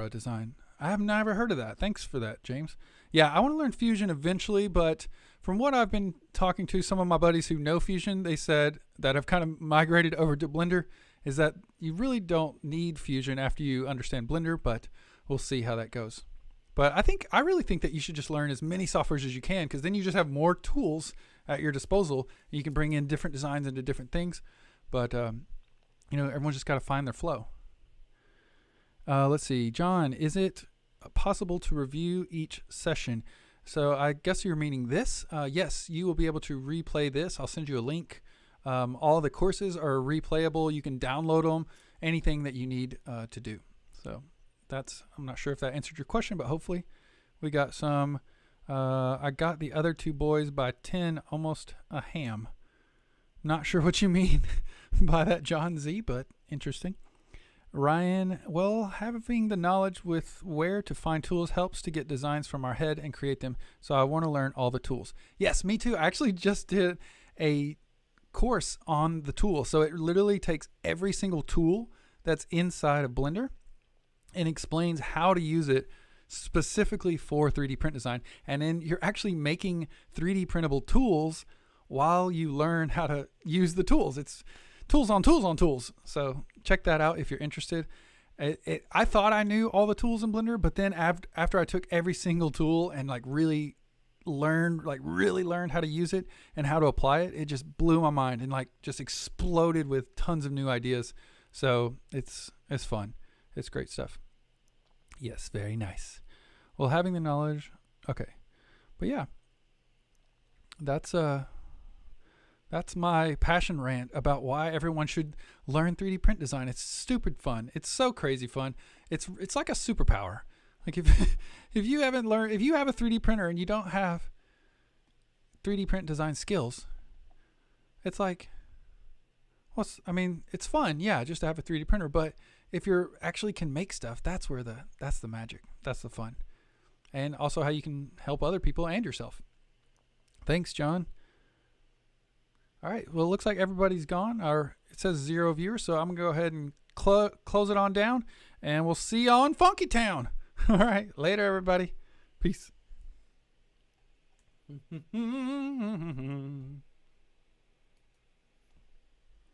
design. I have never heard of that. Thanks for that, James. Yeah, I want to learn Fusion eventually, but from what I've been talking to some of my buddies who know Fusion, they said that have kind of migrated over to Blender is that you really don't need Fusion after you understand Blender, but we'll see how that goes. But I really think that you should just learn as many softwares as you can, because then you just have more tools at your disposal. And you can bring in different designs into different things. But, everyone's just got to find their flow. Let's see. John, is it possible to review each session? So I guess you're meaning this. Yes, you will be able to replay this. I'll send you a link. All the courses are replayable. You can download them, anything that you need to do. So I'm not sure if that answered your question, but hopefully we got some. I got the other two boys by 10, almost a ham. Not sure what you mean by that, John Z, but interesting. Ryan, well, having the knowledge with where to find tools helps to get designs from our head and create them. So I want to learn all the tools. Yes, me too. I actually just did a course on the tool. So it literally takes every single tool that's inside of Blender and explains how to use it specifically for 3D print design. And then you're actually making 3D printable tools while you learn how to use the tools. It's tools on tools on tools. So check that out if you're interested. I thought I knew all the tools in Blender, but then after I took every single tool and really learned how to use it and how to apply it, it just blew my mind and just exploded with tons of new ideas. So it's fun. It's great stuff. Yes, very nice. Well, having the knowledge. Okay. But yeah, that's my passion rant about why everyone should learn 3D print design. It's stupid fun. It's so crazy fun. It's like a superpower. Like if you have a 3D printer and you don't have 3D print design skills, it's like, it's fun, yeah, just to have a 3D printer. But if you actually can make stuff, that's the magic. That's the fun. And also how you can help other people and yourself. Thanks, John. All right. Well, it looks like everybody's gone. It says 0 viewers, so I'm going to go ahead and close it on down, and we'll see y'all in Funky Town. All right. Later, everybody. Peace.